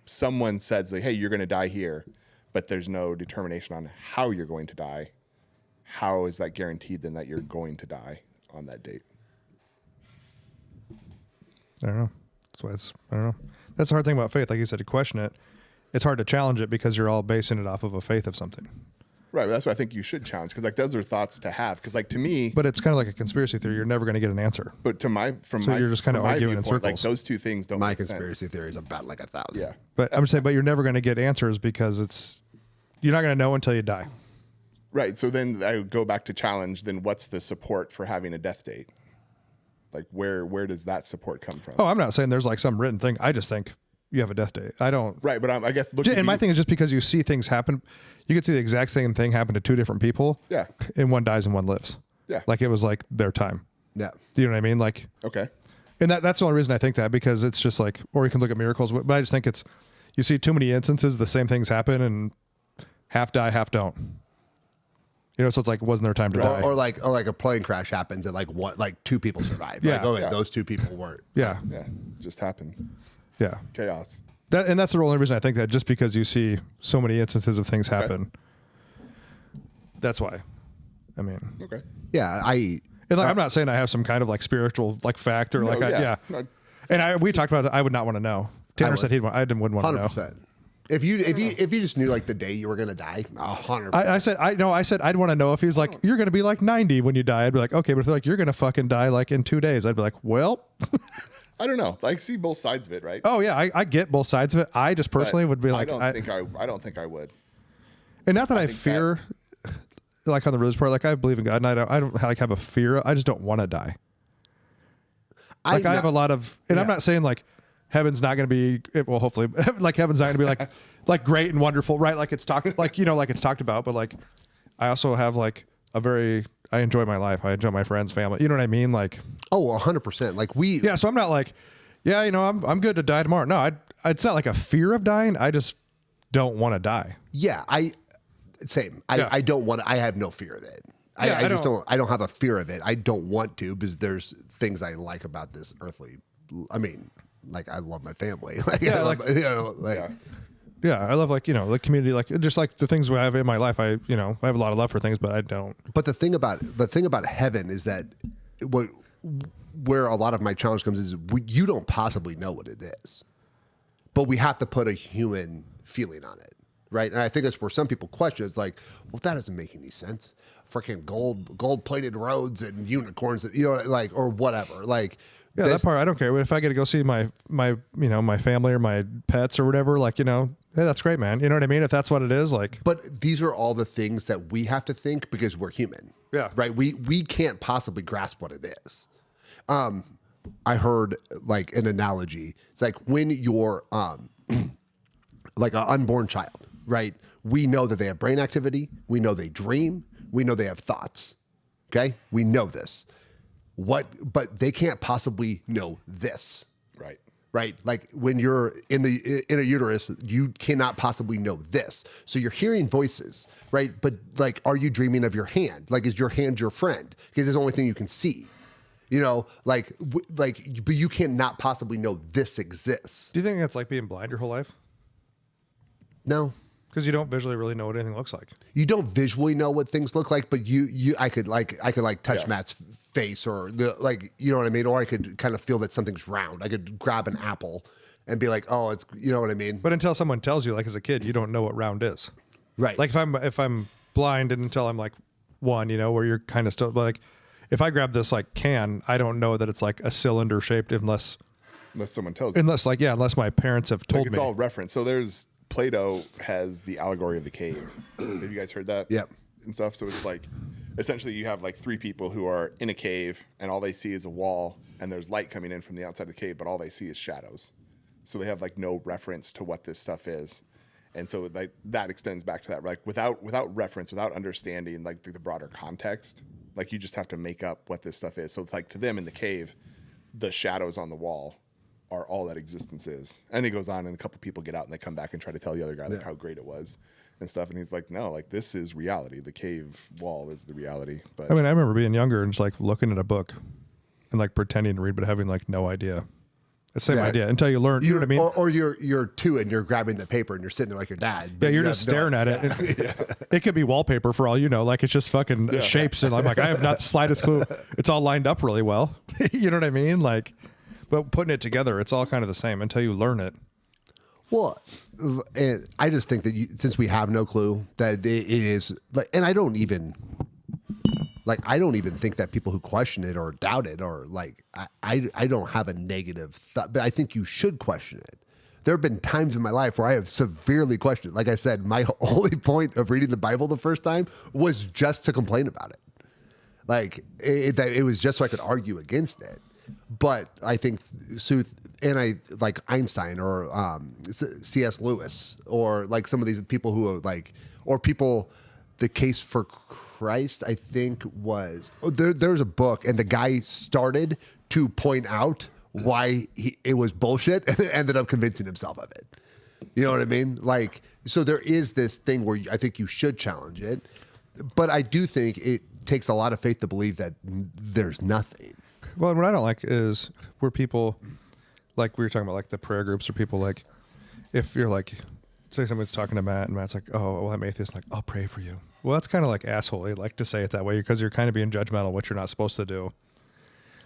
someone says like, hey, you're going to die here, but there's no determination on how you're going to die, how is that guaranteed then that you're going to die on that date? I don't know. I don't know. That's the hard thing about faith. Like you said, to question it, it's hard to challenge it because you're all basing it off of a faith of something. Right, but that's what I think you should challenge, because like those are thoughts to have. Because like to me, but it's kind of like a conspiracy theory. You're never going to get an answer. But you're just kind of arguing in circles. Like those two things don't. My conspiracy theory is about like 1,000. Yeah, but I'm saying, but you're never going to get answers because you're not going to know until you die. Right. So then I would go back to challenge. Then what's the support for having a death date? Like where does that support come from? Oh, I'm not saying there's like some written thing. I just think you have a death date. I don't. Right, but I guess looking. And my thing is just because you see things happen, you could see the exact same thing happen to two different people. Yeah. And one dies and one lives. Yeah. Like it was like their time. Yeah. Do you know what I mean? Like. Okay. And that's the only reason I think that, because it's just like, or you can look at miracles, but I just think it's, you see too many instances, the same things happen and half die, half don't. You know, so it's like, it wasn't their time to die. Or like a plane crash happens and like two people survive. Yeah. Like, those two people weren't. Yeah. Yeah. Just happens. Yeah. Chaos. And that's the only reason I think that, just because you see so many instances of things happen. That's why. I mean. Okay. Yeah. And like, I'm not saying I have some kind of like spiritual like fact or No, like, yeah. yeah. And we talked about that. I would not want to know. Tanner said wouldn't want to know. 100%. If you just knew like the day you were going to die, 100%. I said I'd want to know if he's like, you're going to be like 90 when you die. I'd be like, okay, but if they're like, you're going to fucking die like in 2 days, I'd be like, well, I don't know. I see both sides of it, right? oh yeah, I get both sides of it. I just personally would be like, I don't think I would. and not that I fear, like on the religious part, like I believe in God, and I don't like have a fear. I just don't want to die. I have a lot of, and I'm not saying like heaven's not going to be, well, hopefully, like heaven's not going to be like like great and wonderful, right? Like it's talked, like like it's talked about, but like I also have like I enjoy my life. I enjoy my friends, family. You know what I mean? Like, oh, 100%. Like yeah. So I'm not like, yeah, I'm good to die tomorrow. No, it's not like a fear of dying. I just don't want to die. Yeah, same. I don't want. I have no fear of it. Yeah, I just don't. I don't have a fear of it. I don't want to, because there's things I like about this earthly. I mean, like I love my family. Like, Yeah, I love, like- Yeah. Yeah, I love like the community, like just like the things I have in my life. I have a lot of love for things, but I don't. But the thing about heaven is that where a lot of my challenge comes is you don't possibly know what it is, but we have to put a human feeling on it, right? And I think that's where some people question. It's like, well, that doesn't make any sense. Freaking gold plated roads and unicorns, like, or whatever, like. Yeah, that part I don't care. If I get to go see my my family or my pets or whatever, like hey, that's great, man. You know what I mean? If that's what it is, like. But these are all the things that we have to think because we're human. Yeah. Right. We can't possibly grasp what it is. I heard like an analogy. It's like when you're like an unborn child, right? We know that they have brain activity. We know they dream. We know they have thoughts. Okay, we know this. But they can't possibly know this. Right. Right? Like when you're in a uterus, you cannot possibly know this. So you're hearing voices, right? But like, are you dreaming of your hand? Like, is your hand your friend? Because it's the only thing you can see. But you cannot possibly know this exists. Do you think that's like being blind your whole life? No. Because you don't visually really know what anything looks like. You don't visually know what things look like, but I could touch Matt's face, or you know what I mean? Or I could kind of feel that something's round. I could grab an apple and be like, oh, it's, you know what I mean? But until someone tells you, like as a kid, you don't know what round is. Right. Like if I'm blind and until I'm like 1, where you're kind of still like, if I grab this like can, I don't know that it's like a cylinder shaped unless someone tells you. Unless my parents have told It's me. all reference. So there's Plato has the allegory of the cave. Have you guys heard that? Yep. And stuff. So it's like, essentially you have like 3 people who are in a cave and all they see is a wall and there's light coming in from the outside of the cave, but all they see is shadows. So they have like no reference to what this stuff is. And so like that extends back to that, like without reference, without understanding like the broader context, like you just have to make up what this stuff is. So it's like to them in the cave, the shadows on the wall are all that existence is. And he goes on and a couple people get out and they come back and try to tell the other guy like how great it was and stuff. And he's like, no, like this is reality. The cave wall is the reality. But I mean, I remember being younger and just like looking at a book and like pretending to read, but having like no idea. The same idea until you learn. You know what I mean? Or you're 2 and you're grabbing the paper and you're sitting there like your dad. Yeah, you're just staring at it. It could be wallpaper for all you know. Like it's just fucking shapes, and I'm like, I have not the slightest clue. It's all lined up really well. You know what I mean? Like, but putting it together, it's all kind of the same until you learn it. Well, and I just think that since we have no clue that it is like, and I don't even think that people who question it or doubt it or like, I don't have a negative thought, but I think you should question it. There have been times in my life where I have severely questioned it. Like I said, my only point of reading the Bible the first time was just to complain about it. Like it was just so I could argue against it. But I think like Einstein or C.S. Lewis or like some of these people who are like, or people, the Case for Christ, I think was, there's a book and the guy started to point out why it was bullshit and ended up convincing himself of it. You know what I mean? Like, so there is this thing where I think you should challenge it, but I do think it takes a lot of faith to believe that there's nothing. Well, what I don't like is where people, like we were talking about, like the prayer groups, or people like, if you're like, say someone's talking to Matt and Matt's like, oh, well, I'm atheist, like, I'll pray for you. Well, that's kind of like assholey, like to say it that way, because you're kind of being judgmental, which you're not supposed to do.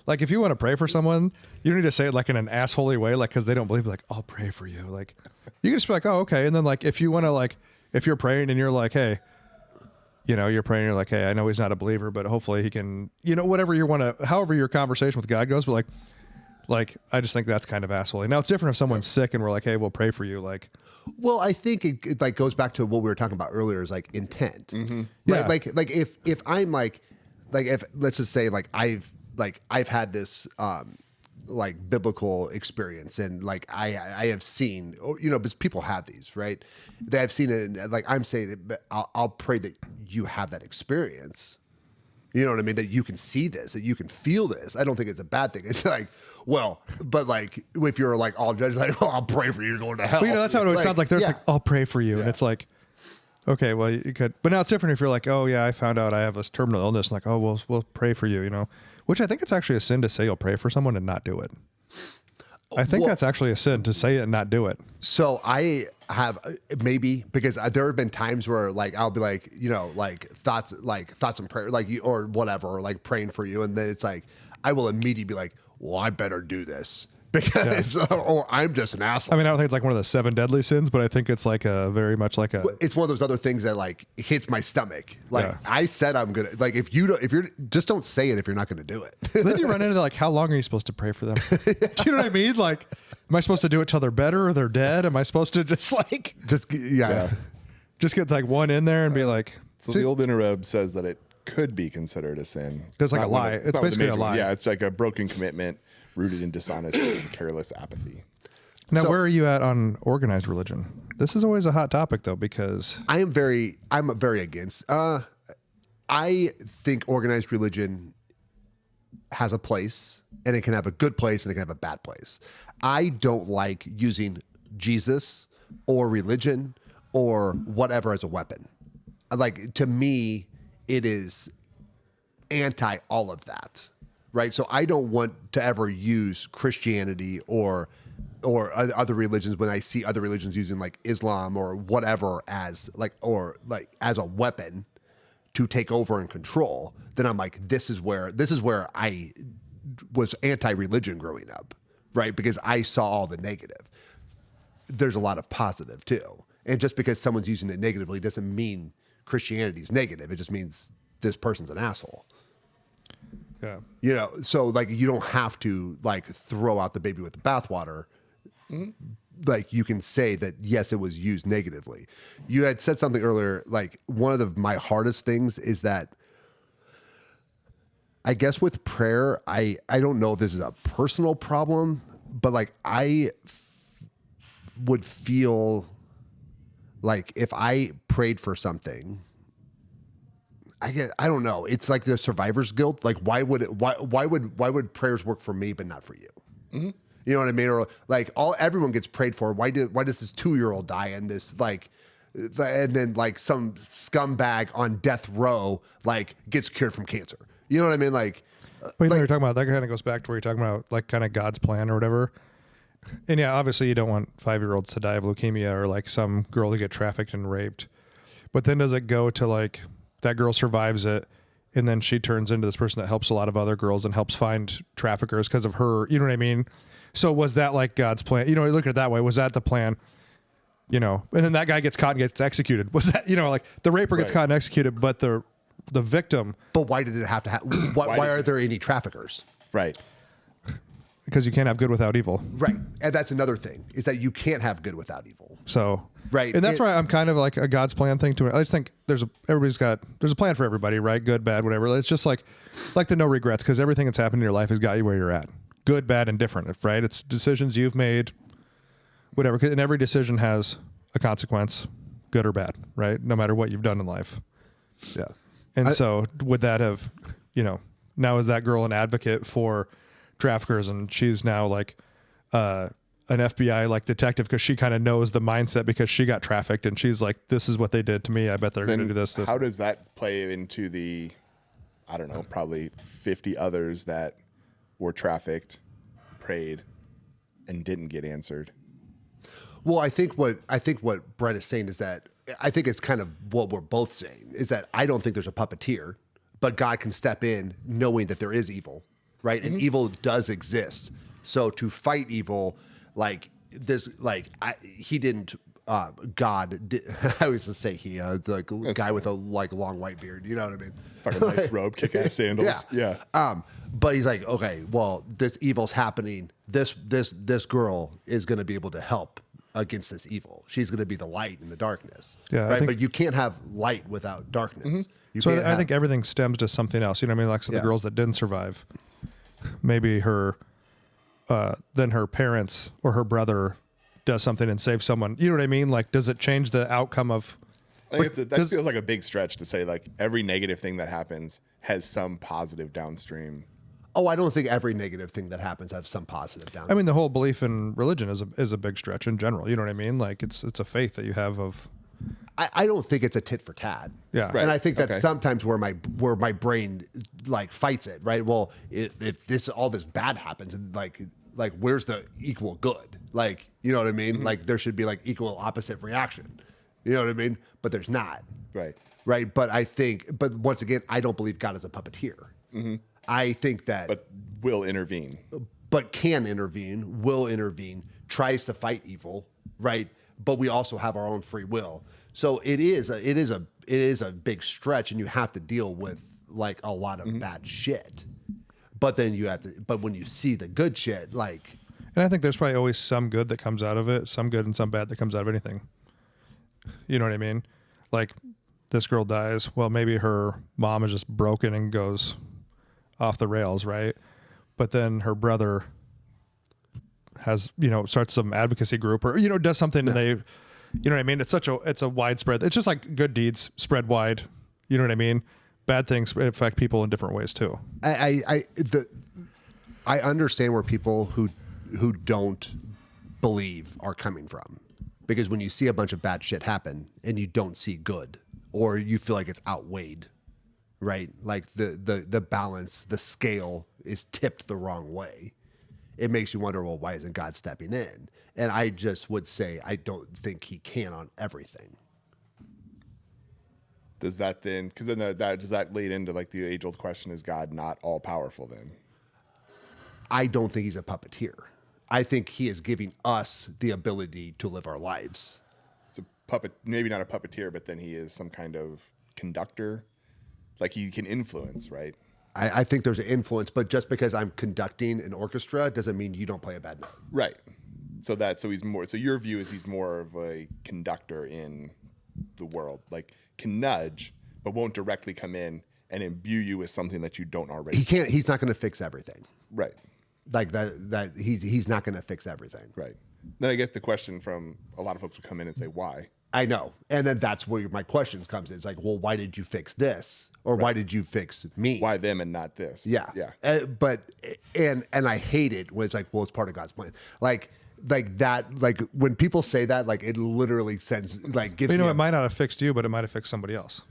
Like, if you want to pray for someone, you don't need to say it like in an assholey way, like, because they don't believe, like, I'll pray for you. Like, you can just be like, oh, okay. And then, like, if you want to, like, if you're praying and you're like, hey, you know, you're praying, you're like, hey, I know he's not a believer, but hopefully he can, you know, whatever you want to, however your conversation with God goes, but like, I just think that's kind of assholey. Now, it's different if someone's sick and we're like, hey, we'll pray for you. Like, well, I think it like goes back to what we were talking about earlier, is like intent, right? Yeah. Like if I'm like if, let's just say like I've had this like biblical experience, and like I have seen, you know, because people have these, right? They have seen it, and like I'm saying it, but I'll pray that you have that experience. You know what I mean? That you can see this, that you can feel this. I don't think it's a bad thing. It's like, well, but like if you're like all judged, like, oh, I'll pray for you going to hell. well, you know, that's how it always sounds like. There's yeah. like, I'll pray for you. And it's like, okay, well, you could, but now it's different if you're like, oh yeah, I found out I have this terminal illness. And like, oh, we'll pray for you, you know, which I think it's actually a sin to say you'll pray for someone and not do it. I think that's actually a sin to say it and not do it. So I have maybe, because there have been times where like I'll be like, you know, like thoughts and prayer, like you, or whatever, or like praying for you, and then it's like I will immediately be like, well, I better do this because or I'm just an asshole. I mean, I don't think it's like one of the 7 deadly sins, but I think it's like a very much like a. It's one of those other things that like hits my stomach. Like Yeah. I said, I'm gonna, like if you're just don't say it if you're not gonna do it. Then you run into like, how long are you supposed to pray for them? Do you know what I mean? Like, am I supposed to do it till they're better or they're dead? Am I supposed to just like just just get like one in there and be like, So the old interweb says that it could be considered a sin. It's like Not a one lie. of- It's not one of the basically a major lie. ones. Yeah, it's like a broken commitment rooted in dishonesty and careless apathy. now So- where are you at on organized religion? This is always a hot topic though, because I'm very against. I think organized religion has a place, and it can have a good place and it can have a bad place. I don't like using Jesus or religion or whatever as a weapon. Like, to me, it is anti all of that, right? So I don't want to ever use Christianity or other religions when I see other religions using like Islam or whatever as like, or like as a weapon to take over and control. Then I'm like, this is where I was anti-religion growing up, right? Because I saw all the negative. There's a lot of positive too. And just because someone's using it negatively doesn't mean Christianity is negative. It just means this person's an asshole. yeah. You know, so like you don't have to like throw out the baby with the bathwater. Like you can say that, yes, it was used negatively. You had said something earlier, like one of my hardest things is that I guess with prayer, I don't know if this is a personal problem, but like would feel like if I prayed for something, I don't know. It's like the survivor's guilt. Like why would prayers work for me but not for you? Mm-hmm. You know what I mean? Or like everyone gets prayed for. Why does this 2-year-old die and this like, and then like some scumbag on death row like gets cured from cancer? You know what I mean? Like, But you know what you're talking about, that kind of goes back to where you're talking about like kind of God's plan or whatever. And yeah, obviously you don't want 5-year-olds to die of leukemia or like some girl to get trafficked and raped. But then does it go to like that girl survives it and then she turns into this person that helps a lot of other girls and helps find traffickers because of her, you know what I mean? So was that like God's plan? You know, you look at it that way. Was that the plan? You know, and then that guy gets caught and gets executed. Was that, you know, like the raper gets caught and executed, but the victim. But why did it have to happen? Why are there any traffickers? Right. Because you can't have good without evil. Right. And that's another thing, is that you can't have good without evil. So, right. And that's why I'm kind of like a God's plan thing to it. I just think there's a plan for everybody, right? Good, bad, whatever. It's just like the no regrets, because everything that's happened in your life has got you where you're at. good, bad, and different, right? It's decisions you've made, whatever. And every decision has a consequence, good or bad, right? No matter what you've done in life. Yeah. And so would that have, now is that girl an advocate for traffickers, and she's now like an FBI like detective because she kind of knows the mindset because she got trafficked, and she's like, this is what they did to me. I bet they're going to do this. How does that play into the, I don't know, probably 50 others that were trafficked, prayed, and didn't get answered? Well, I think what Brett is saying is that I think it's kind of what we're both saying is that I don't think there's a puppeteer, but God can step in knowing that there is evil, right? And evil does exist. So to fight evil, like this, like he didn't. God did. I was to say he, the guy with a long white beard. You know what I mean? Fucking nice robe, kick-ass sandals. Yeah. But he's like, okay, well, this evil's happening. This girl is going to be able to help against this evil. She's going to be the light in the darkness. Yeah, right. But you can't have light without darkness. You So can't I think everything stems to something else. You know what I mean? Like the girls that didn't survive, maybe then her parents or her brother does something and saves someone. You know what I mean? Like, does it change the outcome of? I think that feels like a big stretch to say like every negative thing that happens has some positive downstream. Oh, I don't think every negative thing that happens has some positive down. I mean, the whole belief in religion is a big stretch in general. You know what I mean? Like it's a faith that you have of. I don't think it's a tit for tat. Yeah. Right. And I think that's sometimes where my brain like fights it, right? Well, if all this bad happens and like where's the equal good? Like, you know what I mean? Like there should be like equal opposite reaction. You know what I mean? But there's not. Right. Right. But once again, I don't believe God is a puppeteer. I think that But will intervene. But can intervene, will intervene, tries to fight evil, right? But we also have our own free will. So it is a big stretch, and you have to deal with like a lot of bad shit. But then but when you see the good shit, like, and I think there's probably always some good that comes out of it, some good and some bad that comes out of anything. You know what I mean? Like this girl dies. Well, maybe her mom is just broken and goes off the rails, right? But then her brother has, starts some advocacy group or, does something and they, you know what I mean? It's a widespread, it's just like good deeds spread wide. You know what I mean? Bad things affect people in different ways too. I understand where people who don't believe are coming from, because when you see a bunch of bad shit happen and you don't see good, or you feel like it's outweighed, right? Like the balance, the scale is tipped the wrong way. It makes you wonder, well, why isn't God stepping in? And I just would say, I don't think he can on everything. Does that then, because then does that lead into like the age old question, is God not all powerful then? I don't think he's a puppeteer. I think he is giving us the ability to live our lives. It's a puppet, maybe not a puppeteer, but then he is some kind of conductor. Like he can influence, right? I think there's an influence, but just because I'm conducting an orchestra doesn't mean you don't play a bad note. Right. So he's more, so your view is he's more of a conductor in the world, like can nudge, but won't directly come in and imbue you with something that you don't already. He can't, he's not going to fix everything. Right. Like that he's not going to fix everything. Right. Then I guess the question from a lot of folks would come in and say, why? I know. And then that's where my question comes in. It's like, well, why did you fix this? Or why did you fix me? Why them and not this? Yeah. Yeah. But I hate it when it's like, well, it's part of God's plan. Like that, like when people say that, like it literally sends, like gives me it might not have fixed you, but it might have fixed somebody else.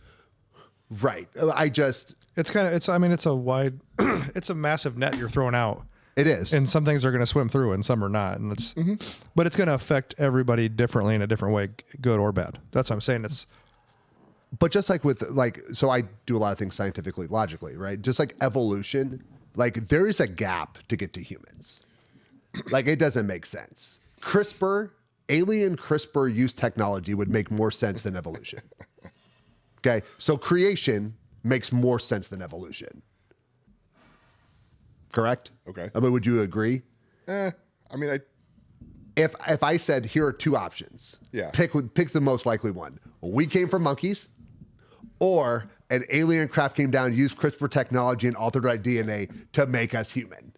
Right. It's a wide, it's a massive net you're throwing out. It is. And some things are going to swim through and some are not. And but it's going to affect everybody differently in a different way, good or bad. That's what I'm saying. But just like with so I do a lot of things scientifically, logically, right? Just like evolution, like there is a gap to get to humans. Like it doesn't make sense. Alien CRISPR use technology would make more sense than evolution. Okay. So creation makes more sense than evolution. Correct? Okay. I mean, would you agree? If I said here are two options, pick the most likely one. We came from monkeys, or an alien craft came down, used CRISPR technology and altered our DNA to make us human.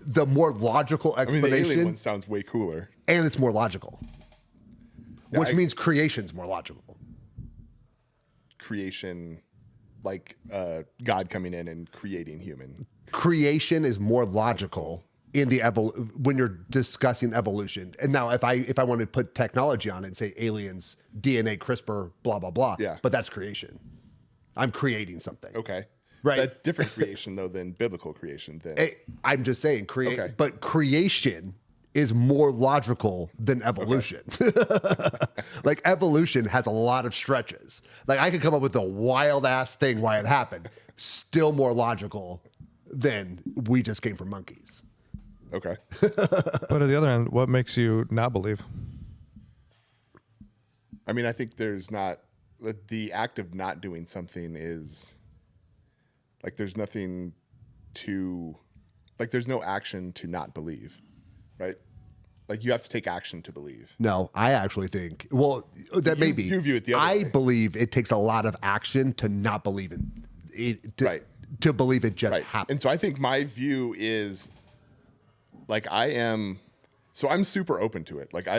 the more logical I mean, the explanation, alien one sounds way cooler. and it's more logical, Yeah, which means creation's more logical. Creation, like God coming in and creating human. Creation is more logical in the when you're discussing evolution. And now, if I want to put technology on it and say aliens, DNA, CRISPR, blah blah blah, Yeah. but that's creation. I'm creating something. Okay. Right. That's different creation though than biblical creation. I'm just saying, Okay. but creation is more logical than evolution. Like evolution has a lot of stretches. Like I could come up with a wild ass thing why it happened. Still more logical than we just came from monkeys. Okay. But at the other end, what makes you not believe? I mean, I think there's not the act of not doing something is like there's nothing to like there's no action to not believe, right? Like you have to take action to believe. No, I actually think, well, that may be. You view it the other I way. believe it takes a lot of action to not believe in it, Right. to believe it just Right. happened. And so I think my view is like I'm super open to it. Like I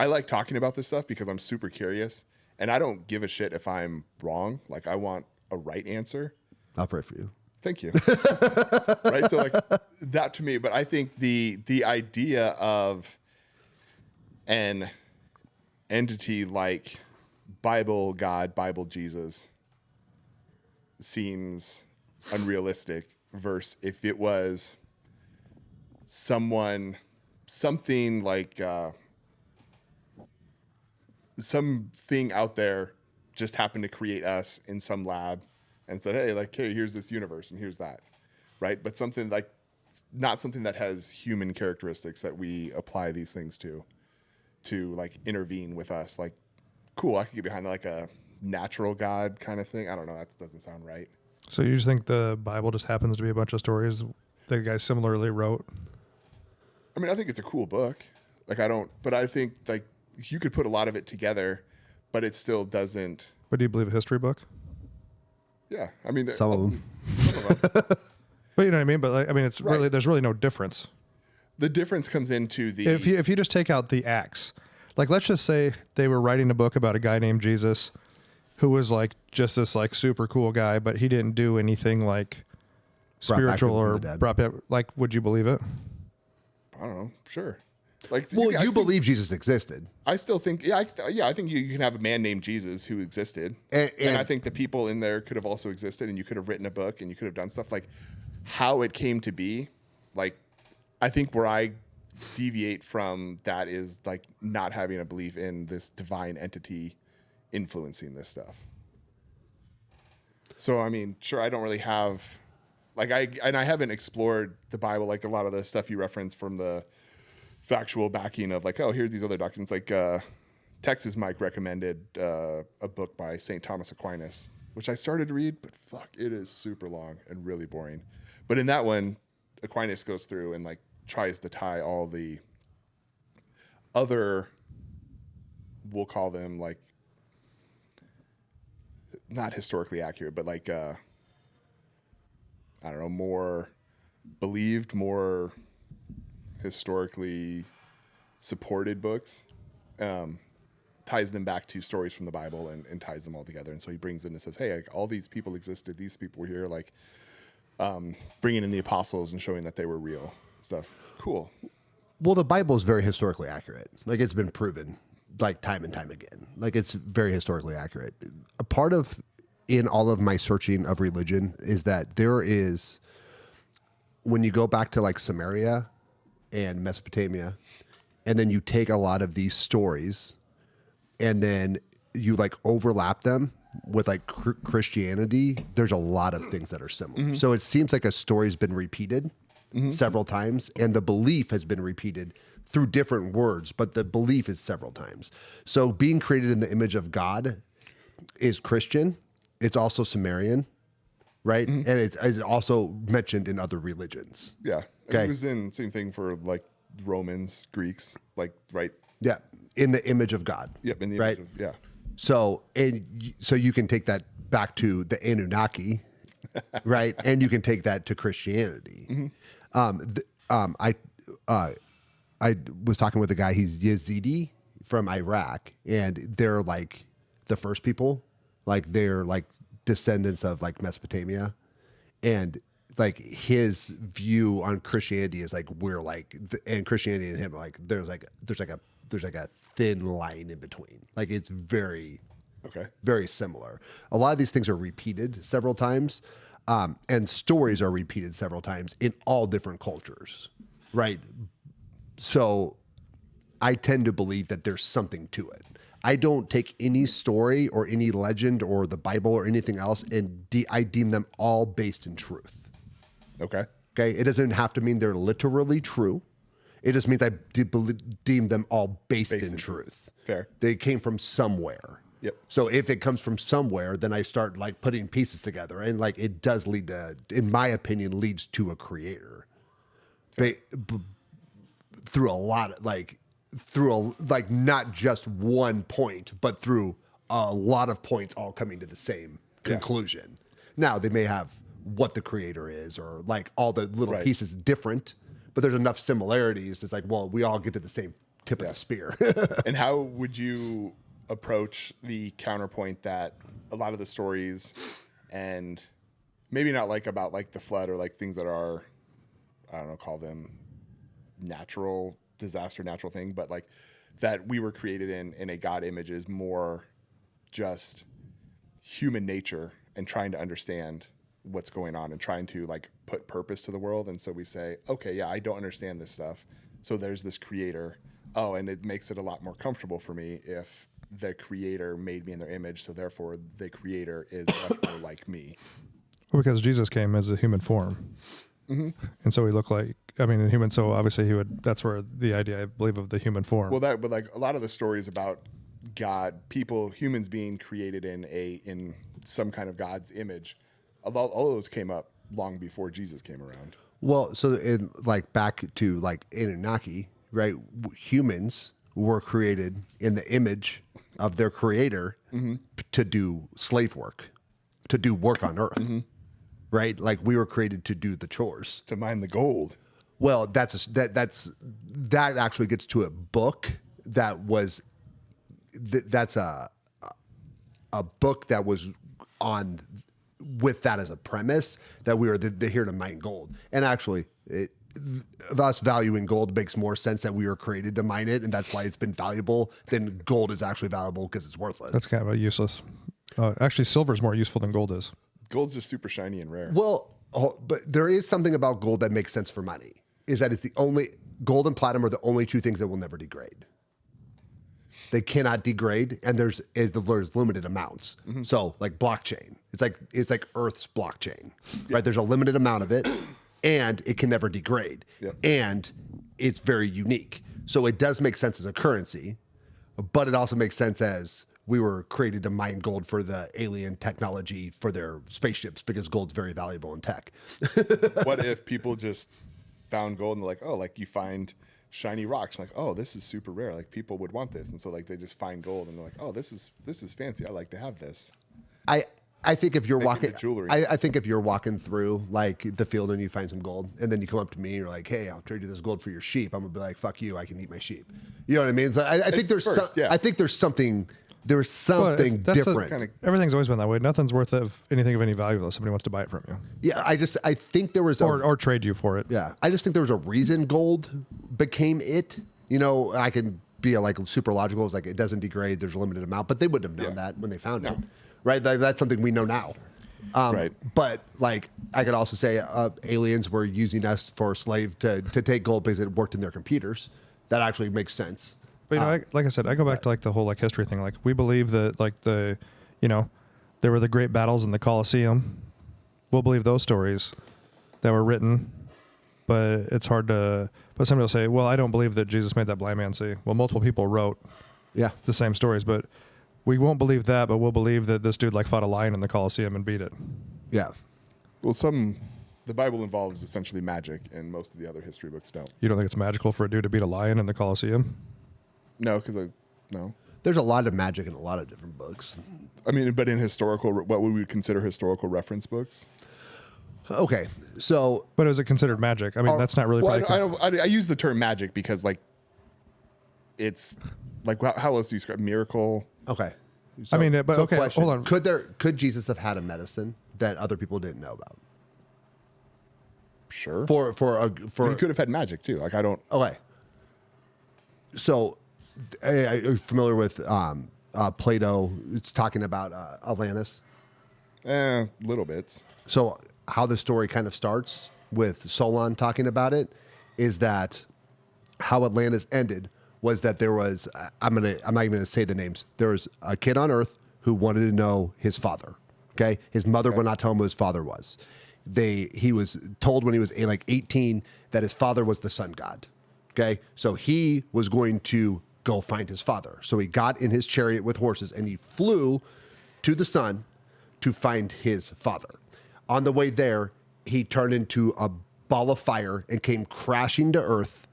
like talking about this stuff because I'm super curious and I don't give a shit if I'm wrong. Like I want a right answer. I'll pray for you. Thank you. Right. So like that to me, but I think the idea of an entity like Bible God, Bible Jesus seems unrealistic versus if it was something like something out there just happened to create us in some lab and said, hey, here's this universe and here's that, right? But something like not something that has human characteristics that we apply these things to like intervene with us. Like, cool, I could get behind like a natural God kind of thing. I don't know, that doesn't sound right. So you just think the Bible just happens to be a bunch of stories that the guy similarly wrote? I mean, I think it's a cool book. But I think like you could put a lot of it together, but it still doesn't. But do you believe a history book? Yeah, I mean, Some of them. But you know what I mean? But like, I mean, it's Right. really, there's really no difference. The difference comes into the If you just take out the acts, like let's just say they were writing a book about a guy named Jesus who was like just this like super cool guy, but he didn't do anything like Brought back spiritual people from or the dead. brought back, like, would you believe it? I don't know, sure. Like, Well, I you still- believe Jesus existed. I still think, I think you can have a man named Jesus who existed, And- and I think the people in there could have also existed, and you could have written a book, and you could have done stuff like how it came to be. Like, I think where I deviate from that is like not having a belief in this divine entity influencing this stuff. So I mean, sure, I don't really have like I haven't explored the Bible like a lot of the stuff you reference from the factual backing of like, oh, here's these other doctrines. Like Texas Mike recommended a book by St. Thomas Aquinas, which I started to read, but fuck, it is super long and really boring. But in that one, Aquinas goes through and like tries to tie all the other, we'll call them like not historically accurate, but like I don't know, more believed, more historically supported books, ties them back to stories from the Bible and ties them all together. And so he brings in and says, hey, like, all these people existed. These people were here, like bringing in the apostles and showing that they were real stuff. Cool. Well, the Bible is very historically accurate. Like it's been proven like time and time again. Like it's very historically accurate. A part of in all of my searching of religion is that there is, when you go back to like Samaria and Mesopotamia, and then you take a lot of these stories and then you like overlap them with like Christianity, there's a lot of things that are similar. So it seems like a story's been repeated several times, and the belief has been repeated through different words, but the belief is several times. So being created in the image of God is Christian. It's also Sumerian, right? And it's also mentioned in other religions. Yeah. Okay. It was in same thing for like Romans, Greeks, like, right. Yeah, in the image of God. Yep. In the Right. image of, yeah. So so you can take that back to the Anunnaki, right? And you can take that to Christianity. I was talking with a guy. He's Yazidi from Iraq, and they're like the first people, like they're like descendants of like Mesopotamia, and like his view on Christianity is like we're like, and Christianity and him like there's like a thin line in between. Like it's very similar. A lot of these things are repeated several times, and stories are repeated several times in all different cultures, right? So I tend to believe that there's something to it. I don't take any story or any legend or the Bible or anything else and I deem them all based in truth. Okay. Okay. It doesn't have to mean they're literally true. It just means I deem them all based in truth. Fair. They came from somewhere. Yep. So if it comes from somewhere, then I start like putting pieces together, and like it does lead to, in my opinion, leads to a creator. Through a lot of like not just one point, but through a lot of points all coming to the same conclusion. Now they may have what the creator is, or like all the little pieces different, but there's enough similarities. It's like, well, we all get to the same tip of the spear. And how would you approach the counterpoint that a lot of the stories, and maybe not like about like the flood or like things that are, I don't know, call them natural disaster, natural thing, but like that we were created in a God image is more just human nature and trying to understand what's going on and trying to like put purpose to the world. And so we say, okay, yeah, I don't understand this stuff. So there's this creator. Oh, and it makes it a lot more comfortable for me if the creator made me in their image. So therefore the creator is much more like me. Well, because Jesus came as a human form. Mm-hmm. And so he looked like, I mean, a human. So obviously he would, that's where the idea, I believe, of the human form. Well, but like a lot of the stories about God, humans being created in some kind of God's image, all of those came up long before Jesus came around. Well, so in like back to like Anunnaki, right? Humans were created in the image of their creator to do slave work, to do work on earth, right? Like we were created to do the chores, to mine the gold. Well, that actually gets to a book that was that's a book that was on with that as a premise, that we were here to mine gold. And actually, us valuing gold makes more sense that we were created to mine it, and that's why it's been valuable, than gold is actually valuable because it's worthless. That's kind of useless. Actually, silver is more useful than gold is. Gold's just super shiny and rare. Well, but there is something about gold that makes sense for money, is that it's the only, gold and platinum are the only two things that will never degrade. They cannot degrade, and there's limited amounts. So like blockchain, it's like Earth's blockchain, right? There's a limited amount of it, and it can never degrade, and it's very unique. So it does make sense as a currency, but it also makes sense as we were created to mine gold for the alien technology for their spaceships, because gold's very valuable in tech. What if people just found gold and they're like, oh, like you find shiny rocks, like, oh, this is super rare, like people would want this, and so like they just find gold and they're like, oh, this is fancy, I like to have this. I think if you're walking, jewelry. I think if you're walking through like the field and you find some gold, and then you come up to me and you're like, hey, I'll trade you this gold for your sheep, I'm gonna be like, fuck you, I can eat my sheep. You know what I mean? So I think there's I think there's something different. Everything's always been that way. Nothing's worth anything of any value unless somebody wants to buy it from you. Yeah, I think there was or trade you for it. Yeah, I just think there was a reason gold became it. You know, I can be like super logical. It's like it doesn't degrade. There's a limited amount, but they wouldn't have known that when they found it, right? That's something we know now. Right. But like I could also say aliens were using us for slave to take gold because it worked in their computers. That actually makes sense. But you know, like I said, I go back to like the whole like history thing. Like we believe that like there were the great battles in the Colosseum. We'll believe those stories that were written, but it's hard to. But somebody will say, "Well, I don't believe that Jesus made that blind man see." Well, multiple people wrote, the same stories, but we won't believe that. But we'll believe that this dude like fought a lion in the Colosseum and beat it. Yeah. Well, the Bible involves essentially magic, and most of the other history books don't. You don't think it's magical for a dude to beat a lion in the Colosseum? No, because no. There's a lot of magic in a lot of different books. I mean, but in historical, what would we consider historical reference books? Okay, so But is it considered magic? I mean, that's not really. Well, probably I use the term magic because like it's like how else do you describe miracle? okay. I mean, but okay, question. hold on. Could Jesus have had a medicine that other people didn't know about? Sure. For He could have had magic too. Like I don't. okay. So, are you familiar with Plato? It's talking about Atlantis. Little bits. So how the story kind of starts with Solon talking about it is that how Atlantis ended was that there was I'm not even gonna say the names. There was a kid on Earth who wanted to know his father. Okay, his mother would not tell him who his father was. He was told when he was like 18 that his father was the sun god. Okay, so he was going to go find his father. So he got in his chariot with horses and he flew to the sun to find his father. On the way there, he turned into a ball of fire and came crashing to earth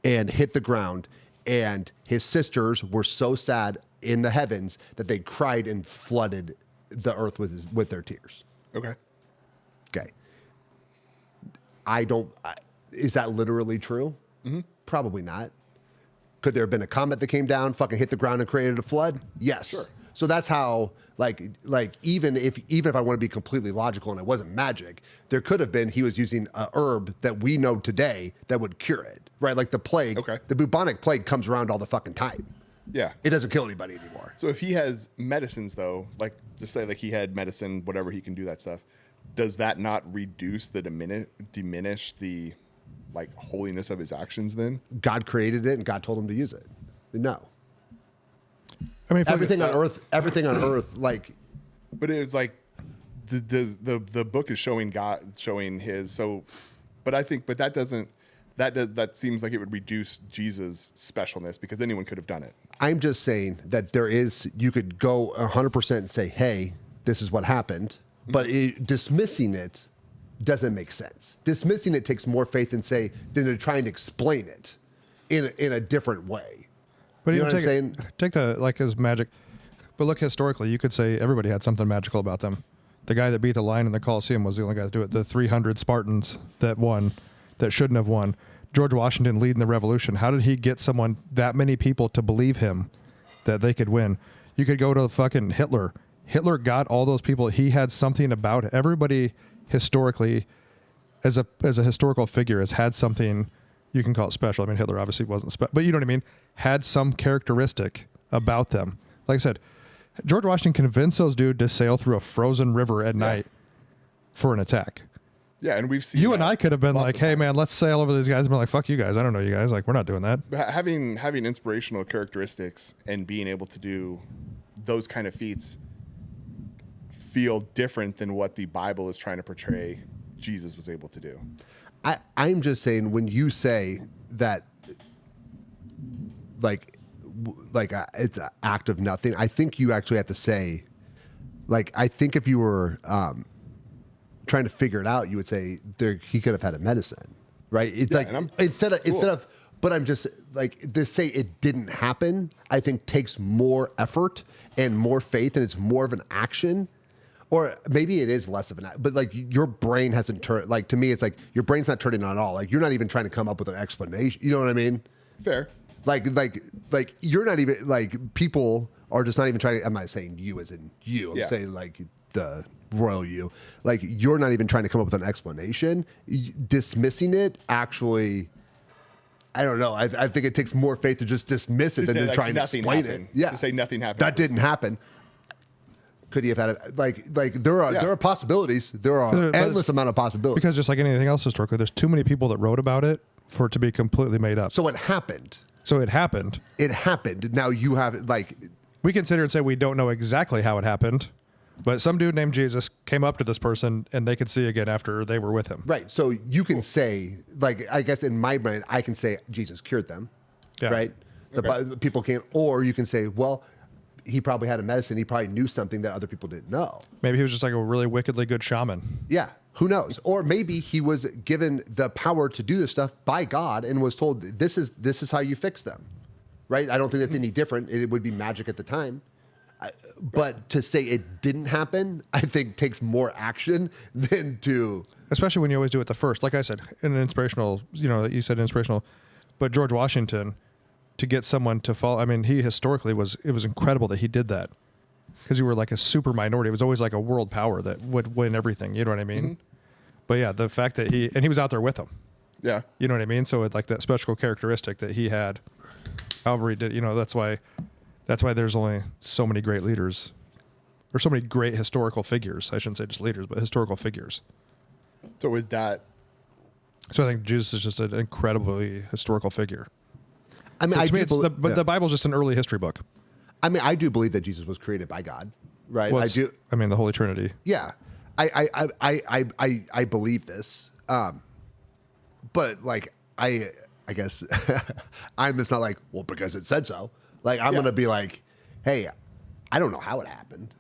and hit the ground. And his sisters were so sad in the heavens that they cried and flooded the earth with their tears. Okay. Okay. Is that literally true? Mm-hmm. Probably not. Could there have been a comet that came down, fucking hit the ground and created a flood? Yes. Sure. So that's how, like even if I want to be completely logical and it wasn't magic, there could have been he was using a herb that we know today that would cure it, right? Like the plague. Okay. The bubonic plague comes around all the fucking time. Yeah. It doesn't kill anybody anymore. So if he has medicines though, like just say like he had medicine, whatever, he can do that stuff. Does that not reduce the diminish the like holiness of his actions then? God created it and God told him to use it. No. I mean, Everything on earth, like, But it was like the book is showing his but that seems like it would reduce Jesus' specialness because anyone could have done it. I'm just saying that you could go 100% and say, hey, this is what happened, but dismissing it doesn't make sense. Dismissing it takes more faith than to try and explain it in a different way. But You know even what I'm saying? take the like as magic. But look historically, you could say everybody had something magical about them. The guy that beat the lion in the Colosseum was the only guy to do it. The 300 Spartans that won, that shouldn't have won. George Washington leading the revolution. How did he get that many people to believe him that they could win? You could go to fucking Hitler. Hitler got all those people. He had something about it. Everybody historically, as a historical figure, has had something. You can call it special. I mean, Hitler obviously wasn't special, but you know what I mean? Had some characteristic about them. Like I said, George Washington convinced those dudes to sail through a frozen river at night for an attack. Yeah, and we've seen You and I could have been like, hey, times. man, let's sail over these guys. And be like, fuck you guys. I don't know you guys. Like, we're not doing that. Having inspirational characteristics and being able to do those kind of feats feel different than what the Bible is trying to portray Jesus was able to do. I'm just saying when you say that, it's an act of nothing, I think you actually have to say, like, I think if you were trying to figure it out, you would say he could have had a medicine, right? It's instead of, but I'm just like to say it didn't happen. I think takes more effort and more faith, and it's more of an action. Or maybe it is less of an act, but like your brain hasn't turned, like to me, it's like your brain's not turning on at all. Like you're not even trying to come up with an explanation. You know what I mean? Fair. Like you're not even, like people are just not even trying to, I'm not saying you as in you. I'm saying like the royal you. Like you're not even trying to come up with an explanation. Dismissing it actually, I don't know. I think it takes more faith to just dismiss it than to try and explain it. Yeah. To say nothing happened. That didn't happen. Could he have had it? Like there are possibilities. There are endless amount of possibilities. Because just like anything else historically, there's too many people that wrote about it for it to be completely made up. So it happened. It happened. It happened. Now you have We consider and say we don't know exactly how it happened, but some dude named Jesus came up to this person and they could see again after they were with him. right. So you can say, like, I guess in my brain, I can say Jesus cured them. Yeah. Right. The people can't, or you can say, well, he probably had a medicine. He probably knew something that other people didn't know. Maybe he was just like a really wickedly good shaman. Yeah. Who knows? Or maybe he was given the power to do this stuff by God and was told, this is how you fix them. Right. I don't think that's any different. It would be magic at the time. but to say it didn't happen, I think takes more action than to. Especially when you always do it the first. Like I said, in an inspirational, you said inspirational, but George Washington, to get someone to follow, I mean, he historically it was incredible that he did that, because you were like a super minority. It was always like a world power that would win everything. You know what I mean? Mm-hmm. But yeah, the fact that he was out there with them. Yeah. You know what I mean? So it, like that special characteristic that he had, however he did, that's why there's only so many great leaders, or so many great historical figures. I shouldn't say just leaders, but historical figures. So is that? So I think Jesus is just an incredibly historical figure. I mean, so to me, the Bible's just an early history book. I mean, I do believe that Jesus was created by God, right? Well, I do. I mean, the Holy Trinity. Yeah, I believe this, but like I guess I'm just not like, well, because it said so. Like I'm gonna be like, hey, I don't know how it happened,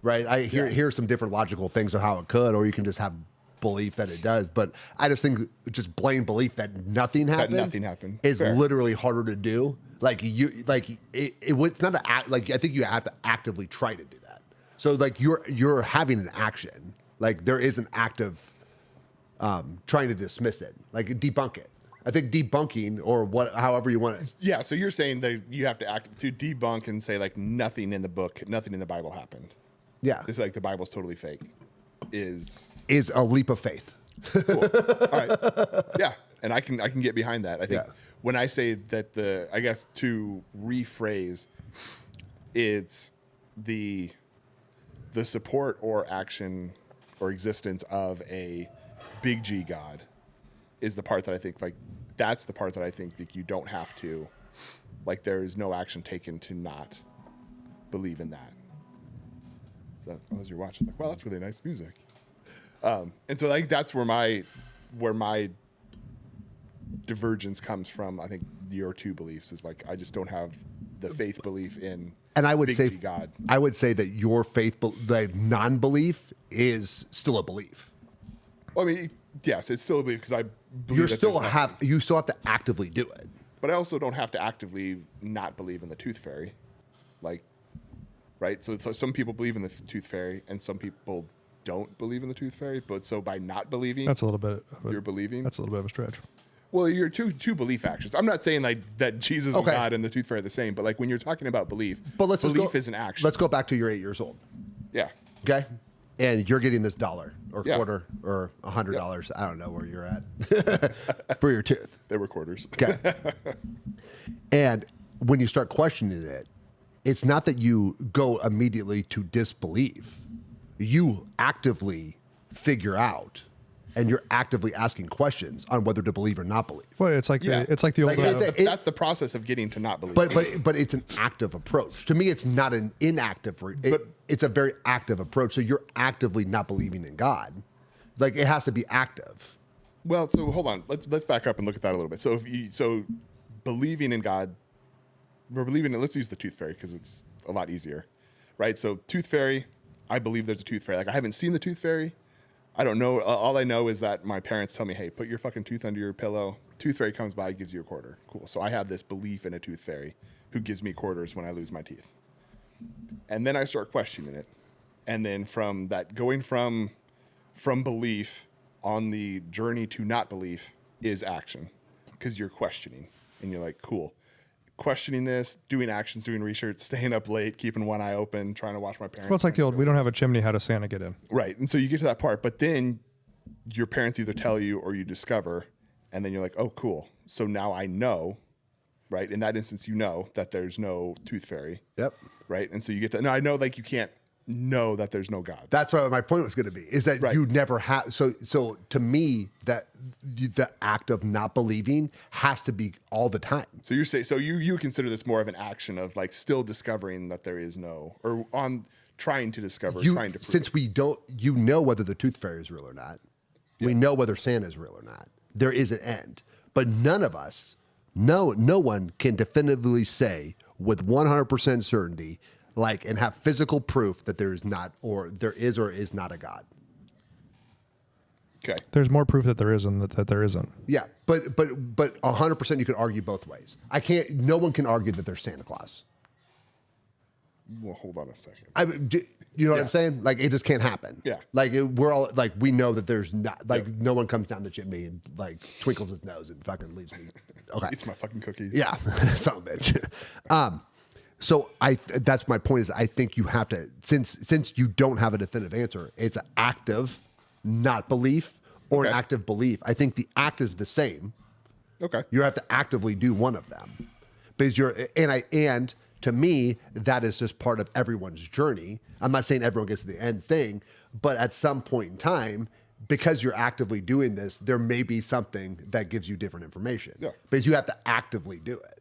right? I hear some different logical things of how it could, or you can just have belief that it does. But I just think just plain belief that nothing happened is Fair. literally harder to do. Like it's not like I think you have to actively try to do that. So like you're having an action. Like there is an act of trying to dismiss it, like debunk it. I think debunking or however you want it. Yeah. So you're saying that you have to act to debunk and say like nothing in the book, nothing in the Bible happened. Yeah. It's like the Bible's totally fake. Is a leap of faith. Cool. All right. Yeah. And I can get behind that. I think when I say that I guess to rephrase, it's the support or action or existence of a big G God is the part that I think like that's the part that I think that you don't have to, like there is no action taken to not believe in that. So as you're watching, like, wow, that's really nice music. And so like that's where my divergence comes from. I think your two beliefs is like I just don't have the faith belief in. And I would say God. I would say that your faith, the non-belief, is still a belief. Well, I mean, yes, it's still a belief because I believe you still have to actively do it. But I also don't have to actively not believe in the tooth fairy, like, right? So some people believe in the tooth fairy, and some people don't believe in the tooth fairy. But so by not believing, that's a little bit. You're believing. That's a little bit of a stretch. Well, you're two belief actions. I'm not saying like that Jesus and God and the tooth fairy are the same, but like when you're talking about belief, belief is an action. Let's go back to you're 8 years old. Yeah. Okay. And you're getting this $1 or quarter or $100. I don't know where you're at for your tooth. They were quarters. Okay. And when you start questioning it, it's not that you go immediately to disbelief. You actively figure out, and you're actively asking questions on whether to believe or not believe. Well, it's like the old. That's the process of getting to not believe. But it's an active approach. To me, it's not an inactive. It's a very active approach. So you're actively not believing in God. Like it has to be active. Well, so hold on. Let's back up and look at that a little bit. So believing in God, we're believing in. Let's use the tooth fairy because it's a lot easier, right? So tooth fairy, I believe there's a tooth fairy. Like I haven't seen the tooth fairy. I don't know. All I know is that my parents tell me, hey, put your fucking tooth under your pillow. Tooth fairy comes by, gives you a quarter. Cool. So I have this belief in a tooth fairy who gives me quarters when I lose my teeth. And then I start questioning it. And then from that, going from belief on the journey to not belief is action because you're questioning. And you're like, cool. Questioning this, doing actions, doing research, staying up late, keeping one eye open, trying to watch my parents. Well, it's like the old, we don't have a chimney, how does Santa get in? Right. And so you get to that part, but then your parents either tell you or you discover, and then you're like, oh, cool. So now I know, right? In that instance, you know that there's no tooth fairy. Yep. Right. And so you get to, no, I know like you can't know that there's no God. That's what my point was going to be, is that you never have. So to me, that the act of not believing has to be all the time. So you're saying, so you consider this more of an action of like still discovering that there is no, or on trying to discover, trying to prove. Since we don't, whether the tooth fairy is real or not. Yeah. We know whether Santa is real or not. There is an end, but none of us, no one can definitively say with 100% certainty, like, and have physical proof that there is not, or there is or is not a God. Okay. There's more proof that there is and that there isn't. Yeah, but 100% you could argue both ways. No one can argue that there's Santa Claus. Well, hold on a second. You know what Yeah. I'm saying? Like, it just can't happen. Yeah. Like, we're all like, we know that there's not, like, no one comes down the chimney and like twinkles his nose and fucking leaves me. Okay. Eats my fucking cookies. Yeah. Son of a bitch. So that's my point is I think you have to, since you don't have a definitive answer, it's an active, not belief or an active belief. I think the act is the same. Okay. You have to actively do one of them because and to me, that is just part of everyone's journey. I'm not saying everyone gets to the end thing, but at some point in time, because you're actively doing this, there may be something that gives you different information. Yeah. Because you have to actively do it.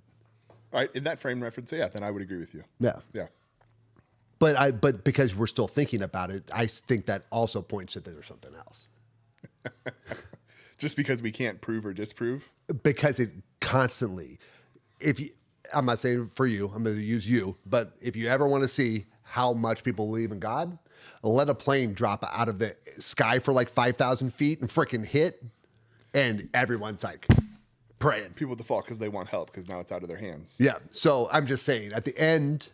All right. In that frame reference, yeah, then I would agree with you. Yeah. Yeah. But because we're still thinking about it, I think that also points to that there's something else. Just because we can't prove or disprove. Because it constantly, I'm not saying for you, I'm going to use you, but if you ever want to see how much people believe in God, let a plane drop out of the sky for like 5,000 feet and freaking hit, and everyone's like praying. People default because they want help because now it's out of their hands. Yeah. So I'm just saying at the end,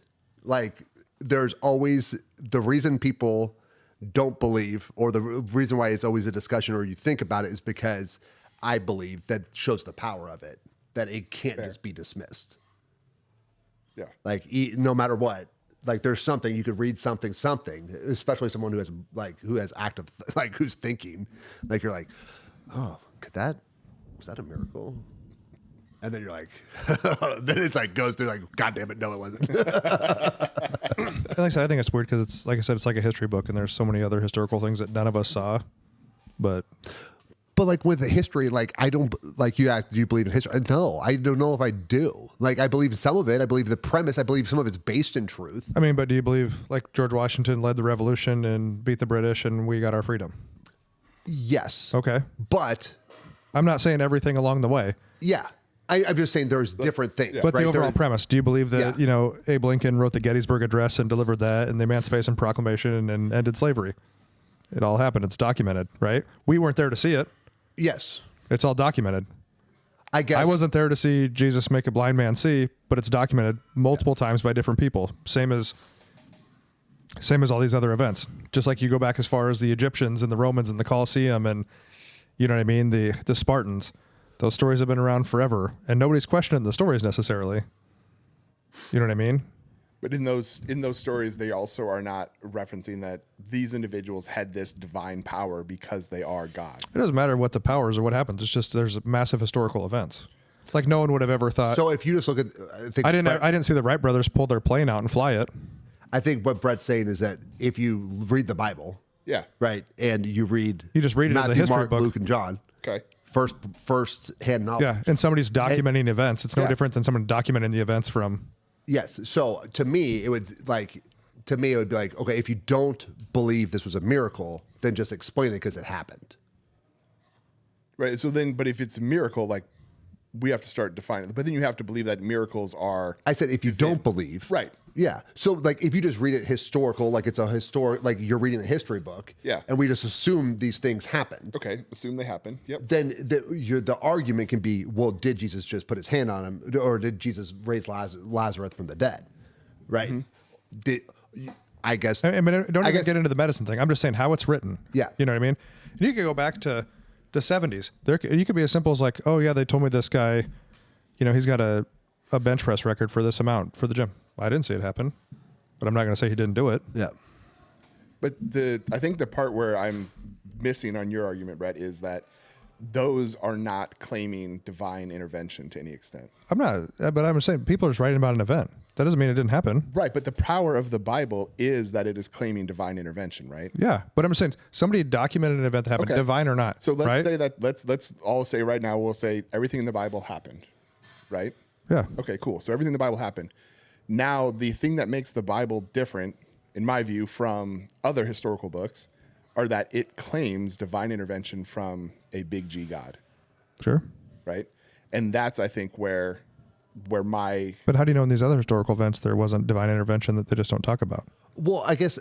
like there's always the reason people don't believe or the reason why it's always a discussion or you think about it is because I believe that shows the power of it, that it can't just be dismissed. Yeah. Like no matter what, like there's something you could read something, especially someone who has active, like who's thinking, like you're like, oh, was that a miracle? And then you're like, then it's like goes through like, God damn it, no, it wasn't. Like I said, I think it's weird because it's like I said, it's like a history book, and there's so many other historical things that none of us saw. But like with the history, like I don't like you asked, do you believe in history? No, I don't know if I do. Like I believe some of it. I believe the premise. I believe some of it's based in truth. I mean, but do you believe like George Washington led the revolution and beat the British and we got our freedom? Yes. Okay. But I'm not saying everything along the way. yeah, I'm just saying there's different things. But right? the overall premise, do you believe that, Yeah. Abe Lincoln wrote the Gettysburg Address and delivered that and the Emancipation Proclamation and ended slavery? It all happened. It's documented, right? We weren't there to see it. Yes. It's all documented. I guess I wasn't there to see Jesus make a blind man see, but it's documented multiple times by different people. Same as all these other events. Just like you go back as far as the Egyptians and the Romans and the Colosseum and, you know what I mean, the Spartans. Those stories have been around forever, and nobody's questioning the stories necessarily. You know what I mean? But in those stories, they also are not referencing that these individuals had this divine power because they are God. It doesn't matter what the powers or what happens. It's just there's massive historical events. Like no one would have ever thought. so. If you just look at, I didn't see the Wright brothers pull their plane out and fly it. I think what Brett's saying is that if you read the Bible, Yeah. right, and you just read it as a Matthew, history Mark, book. Luke, and John, Okay. first hand knowledge. Yeah, and somebody's documenting events. It's no Yeah. different than someone documenting the events from. Yes. So to me, it would be like, okay, if you don't believe this was a miracle, then just explain it because it happened. Right. So then, but if it's a miracle, like we have to start defining it. But then you have to believe that miracles are I said, if you don't believe. right. Yeah. So like if you just read it historical, like it's a historic, like you're reading a history book. Yeah. And we just assume these things happened. Okay. Assume they happen. Yep. Then the argument can be, well, did Jesus just put his hand on him, or did Jesus raise Lazarus from the dead? Right. I guess. I mean, don't even get into the medicine thing. I'm just saying how it's written. Yeah. You know what I mean? And you could go back to the 70s. You could be as simple as like, oh yeah, they told me this guy, he's got a bench press record for this amount for the gym. I didn't see it happen, but I'm not going to say he didn't do it. Yeah. But I think the part where I'm missing on your argument, Brett, is that those are not claiming divine intervention to any extent. I'm not, but I'm saying people are just writing about an event. That doesn't mean it didn't happen. Right. But the power of the Bible is that it is claiming divine intervention, right? Yeah, but I'm saying somebody documented an event that happened, Okay. divine or not. So let's right? say that let's all say right now, we'll say everything in the Bible happened, right? Yeah. Okay, cool. So everything in the Bible happened. Now, the thing that makes the Bible different, in my view, from other historical books are that it claims divine intervention from a big G God, Sure. right? And that's, I think, where my... But how do you know in these other historical events there wasn't divine intervention that they just don't talk about? Well, I guess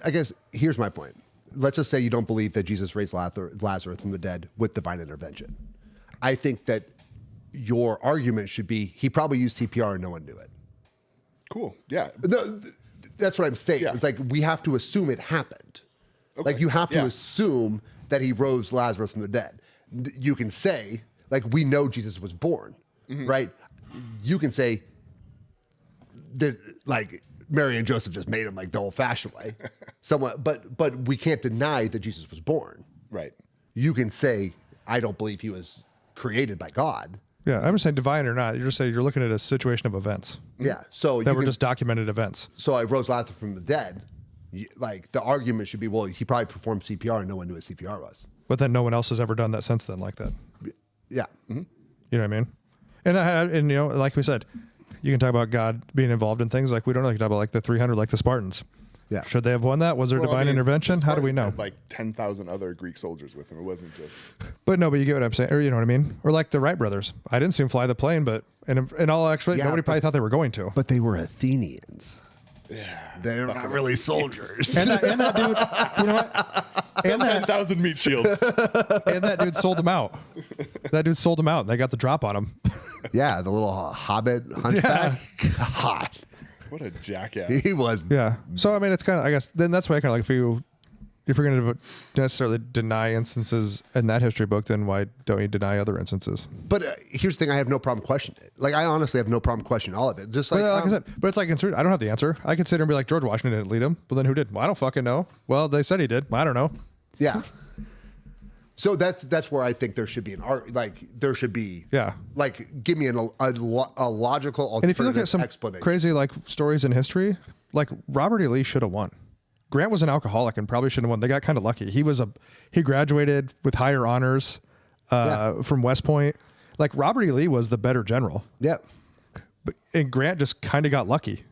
here's my point. Let's just say you don't believe that Jesus raised Lazarus from the dead with divine intervention. I think that your argument should be he probably used CPR and no one knew it. Cool, yeah. No, That's what I'm saying. Yeah. It's like we have to assume it happened. Okay. Like you have to Yeah. assume that he rose Lazarus from the dead. You can say, like, we know Jesus was born, right? You can say, like, Mary and Joseph just made him like the old-fashioned way. Somewhat, but we can't deny that Jesus was born. Right. You can say, I don't believe he was created by God. Yeah, I'm just saying divine or not. You're just saying you're looking at a situation of events Yeah. So that you were can, just documented events. so I rose Lazarus from the dead. Like the argument should be, well, he probably performed CPR and no one knew what CPR was. But then no one else has ever done that since then like that. Yeah. You know what I mean? And you know, like we said, you can talk about God being involved in things like we don't know. You can talk about like the 300, like the Spartans. Yeah. Should they have won that? Was there Well, divine I mean, intervention? the How do we Spartans know? had, like 10,000 other Greek soldiers with him. It wasn't just. But no, but you get what I'm saying, or you know what I mean? Or like the Wright brothers. I didn't see them fly the plane, but in all actually, Yeah, nobody probably thought they were going to. But they were Athenians. Yeah. They're not really soldiers. And that dude, you know what? And that 10,000 meat shields. and that dude sold them out. That dude sold them out. And they got the drop on him. Yeah, the little hobbit hunchback. God, What a jackass. he was. Yeah. So I mean, it's kind of, I guess, then that's why I kind of like if you're going to necessarily deny instances in that history book, then why don't you deny other instances? But here's the thing: I have no problem questioning it. Like I honestly have no problem questioning all of it. Just like, But like I said, but it's like, I don't have the answer. I could sit here and be like, George Washington didn't lead him. But then who did? Well, I don't fucking know. Well, they said he did. I don't know. yeah. So that's where I think there should be there should be Yeah. like give me a logical alternative And if you look at some explanation. crazy like stories in history, like Robert E. Lee should have won. Grant was an alcoholic and probably shouldn't have won. They got kind of lucky. He graduated with higher honors from West Point. Like Robert E. Lee was the better general, Yeah. and Grant just kind of got lucky.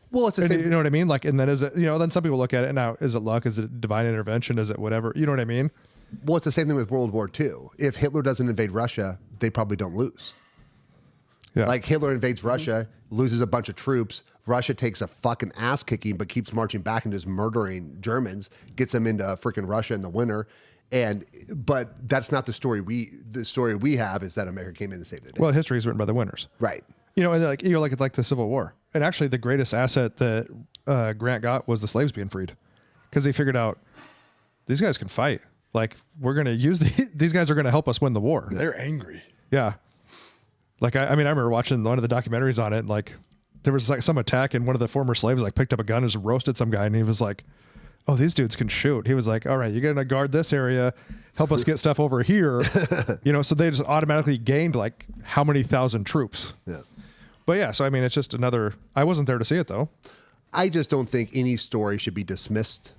Well, it's the And same. you know what I mean? Like, and then then some people look at it now. Is it luck? Is it divine intervention? Is it whatever? You know what I mean? Well, it's the same thing with World War II. If Hitler doesn't invade Russia, they probably don't lose. Yeah. Like Hitler invades Russia, loses a bunch of troops. Russia takes a fucking ass kicking, but keeps marching back and just murdering Germans, gets them into freaking Russia in the winter. But that's not the story the story we have is that America came in to save the day. Well, history is written by the winners. Right. You know, and like the Civil War. And actually, the greatest asset that Grant got was the slaves being freed, because he figured out these guys can fight. Like we're gonna use these guys are gonna help us win the war. They're angry. Yeah. Like I remember watching one of the documentaries on it. And like there was like some attack, and one of the former slaves like picked up a gun and just roasted some guy, and he was like, "Oh, these dudes can shoot." He was like, "All right, you're gonna guard this area, help us get stuff over here." You know, so they just automatically gained like how many thousand troops. Yeah. But yeah, so I mean, it's just another. I wasn't there to see it though. I just don't think any story should be dismissed.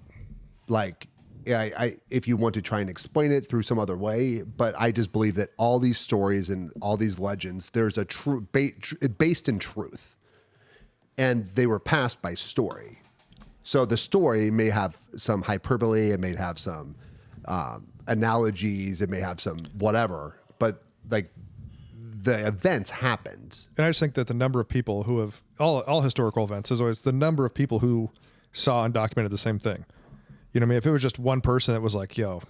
Like, if you want to try and explain it through some other way, but I just believe that all these stories and all these legends, there's a based in truth, and they were passed by story. So the story may have some hyperbole, it may have some analogies, it may have some whatever, but like the events happened. And I just think that the number of people who have all historical events is always the number of people who saw and documented the same thing. You know what I mean? If it was just one person that was like, yo,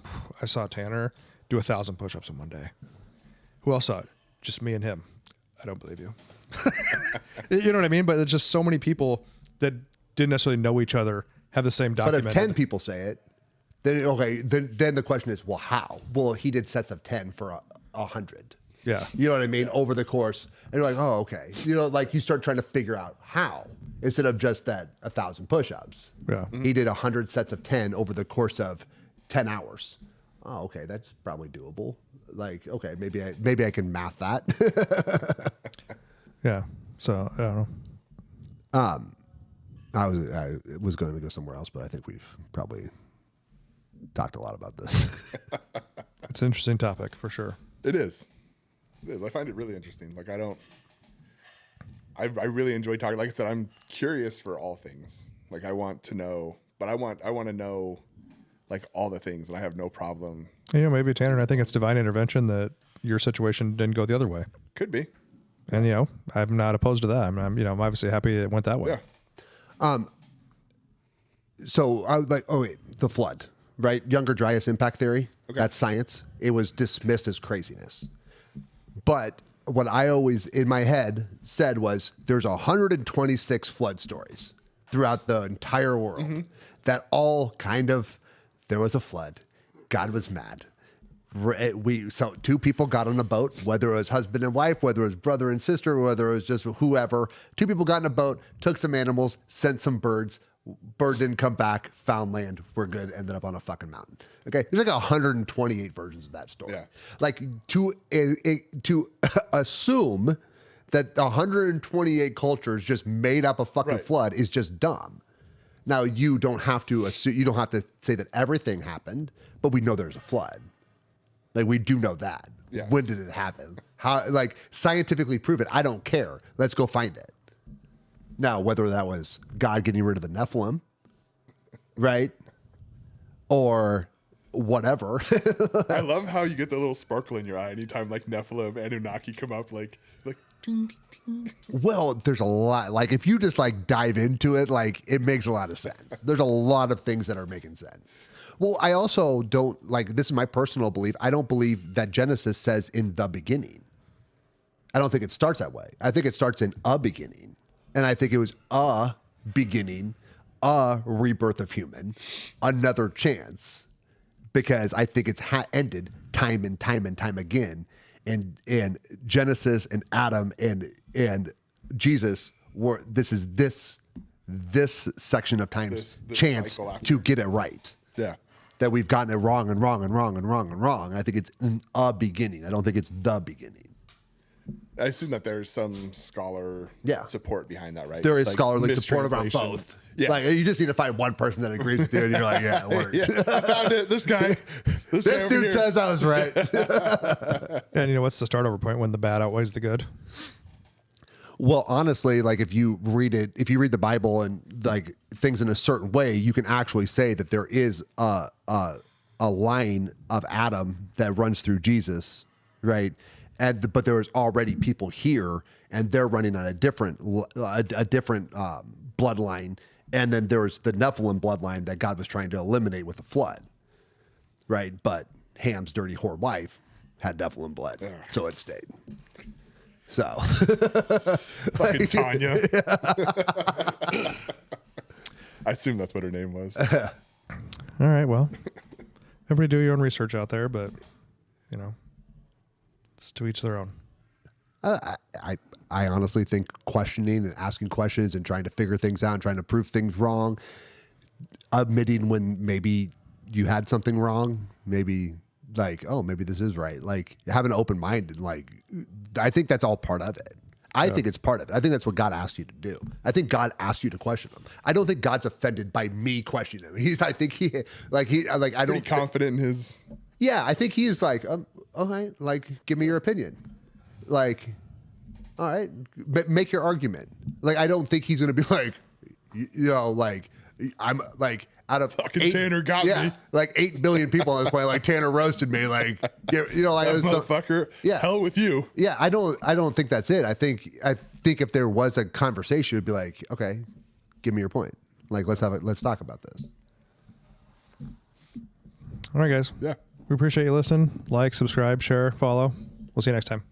I saw Tanner do 1,000 push-ups in one day. Who else saw it? Just me and him. I don't believe you. You know what I mean? But it's just so many people that didn't necessarily know each other have the same But document. if 10 people say it, then okay, then the question is, well, how? Well, he did sets of 10 for 100. Yeah. You know what I mean? Over the course. And you're like, oh, okay. You know, like you start trying to figure out how instead of just that 1,000 push-ups. Yeah. He did 100 sets of 10 over the course of 10 hours. Oh, okay. That's probably doable. Like, okay, maybe I can math that. Yeah. So I don't know. I was going to go somewhere else, but I think we've probably talked a lot about this. It's an interesting topic for sure. It is. It is. I find it really interesting. Like I really enjoy talking. Like I said, I'm curious for all things. Like I want to know, but I want to know like all the things, and I have no problem. You know, maybe Tanner, I think it's divine intervention that your situation didn't go the other way. Could be. And, you know, I'm not opposed to that. I'm I'm obviously happy it went that way. Yeah. So I was like, oh wait, the flood, right? Younger Dryas impact theory. Okay. That's science. It was dismissed as craziness. But what I always in my head said was there's 126 flood stories. throughout the entire world that all kind of, there was a flood. God was mad. So two people got on a boat, whether it was husband and wife, whether it was brother and sister, whether it was just whoever. Two people got in a boat, took some animals, sent some birds. Bird didn't come back, found land, we're good, ended up on a fucking mountain. Okay, there's like 128 versions of that story. Yeah. Like to assume that 128 cultures just made up a fucking flood is just dumb. Now you don't have to assume, you don't have to say that everything happened, but we know there's a flood. Like we do know that. Yeah. When did it happen? How, like, scientifically prove it? I don't care. Let's go find it. Now, whether that was God getting rid of the Nephilim, right? Or whatever. I love how you get the little sparkle in your eye anytime like Nephilim and Anunnaki come up, like ding, ding, ding. Well, there's a lot. Like if you just like dive into it, like it makes a lot of sense. There's a lot of things that are making sense. Well, I also don't, like, this is my personal belief. I don't believe that Genesis says in the beginning. I don't think it starts that way. I think it starts in a beginning. And I think it was a beginning, a rebirth of human, another chance. Because I think it's ended time and time and time again. And Genesis and Adam and Jesus were, this is this section of time's This chance cycle after. to get it right. Yeah. That we've gotten it wrong and wrong and wrong and wrong and wrong. I think it's in a beginning. I don't think it's the beginning. I assume that there's some scholar support behind that, right? There is Like scholarly support around mistranslation. both. Yeah. Like you just need to find one person that agrees with you, and you're like, yeah, it worked. Yeah, I found it. This guy. This guy This over dude here. says I was right. And you know what's the start over point when the bad outweighs the good? Well, honestly, like if you read the Bible and like things in a certain way, you can actually say that there is a line of Adam that runs through Jesus, right? But there was already people here, and they're running on a different bloodline, and then there was the Nephilim bloodline that God was trying to eliminate with the flood, right? But Ham's dirty whore wife had Nephilim blood, so it stayed. So, Fucking Tanya. I assume that's what her name was. All right, well, everybody do your own research out there, but you know, it's to each their own. I honestly think questioning and asking questions and trying to figure things out and trying to prove things wrong, admitting when maybe you had something wrong, maybe like, oh, maybe this is right. Like having an open mind and like, I think that's all part of it. I think it's part of it. I think that's what God asked you to do. I think God asked you to question him. I don't think God's offended by me questioning him. I don't Pretty confident in his. Yeah, I think he's like, all right, like, give me your opinion. Like, all right, make your argument. Like, I don't think he's going to be like, you know, like, I'm like, out of Fucking Tanner got me. Like 8 billion people on this point, like Tanner roasted me. Like, you know, like, That motherfucker. Yeah. Hell with you. yeah, I don't think that's it. I think if there was a conversation, it'd be like, okay, give me your point. Like, let's talk about this. All right, guys. Yeah. We appreciate you listening. Like, subscribe, share, follow. We'll see you next time.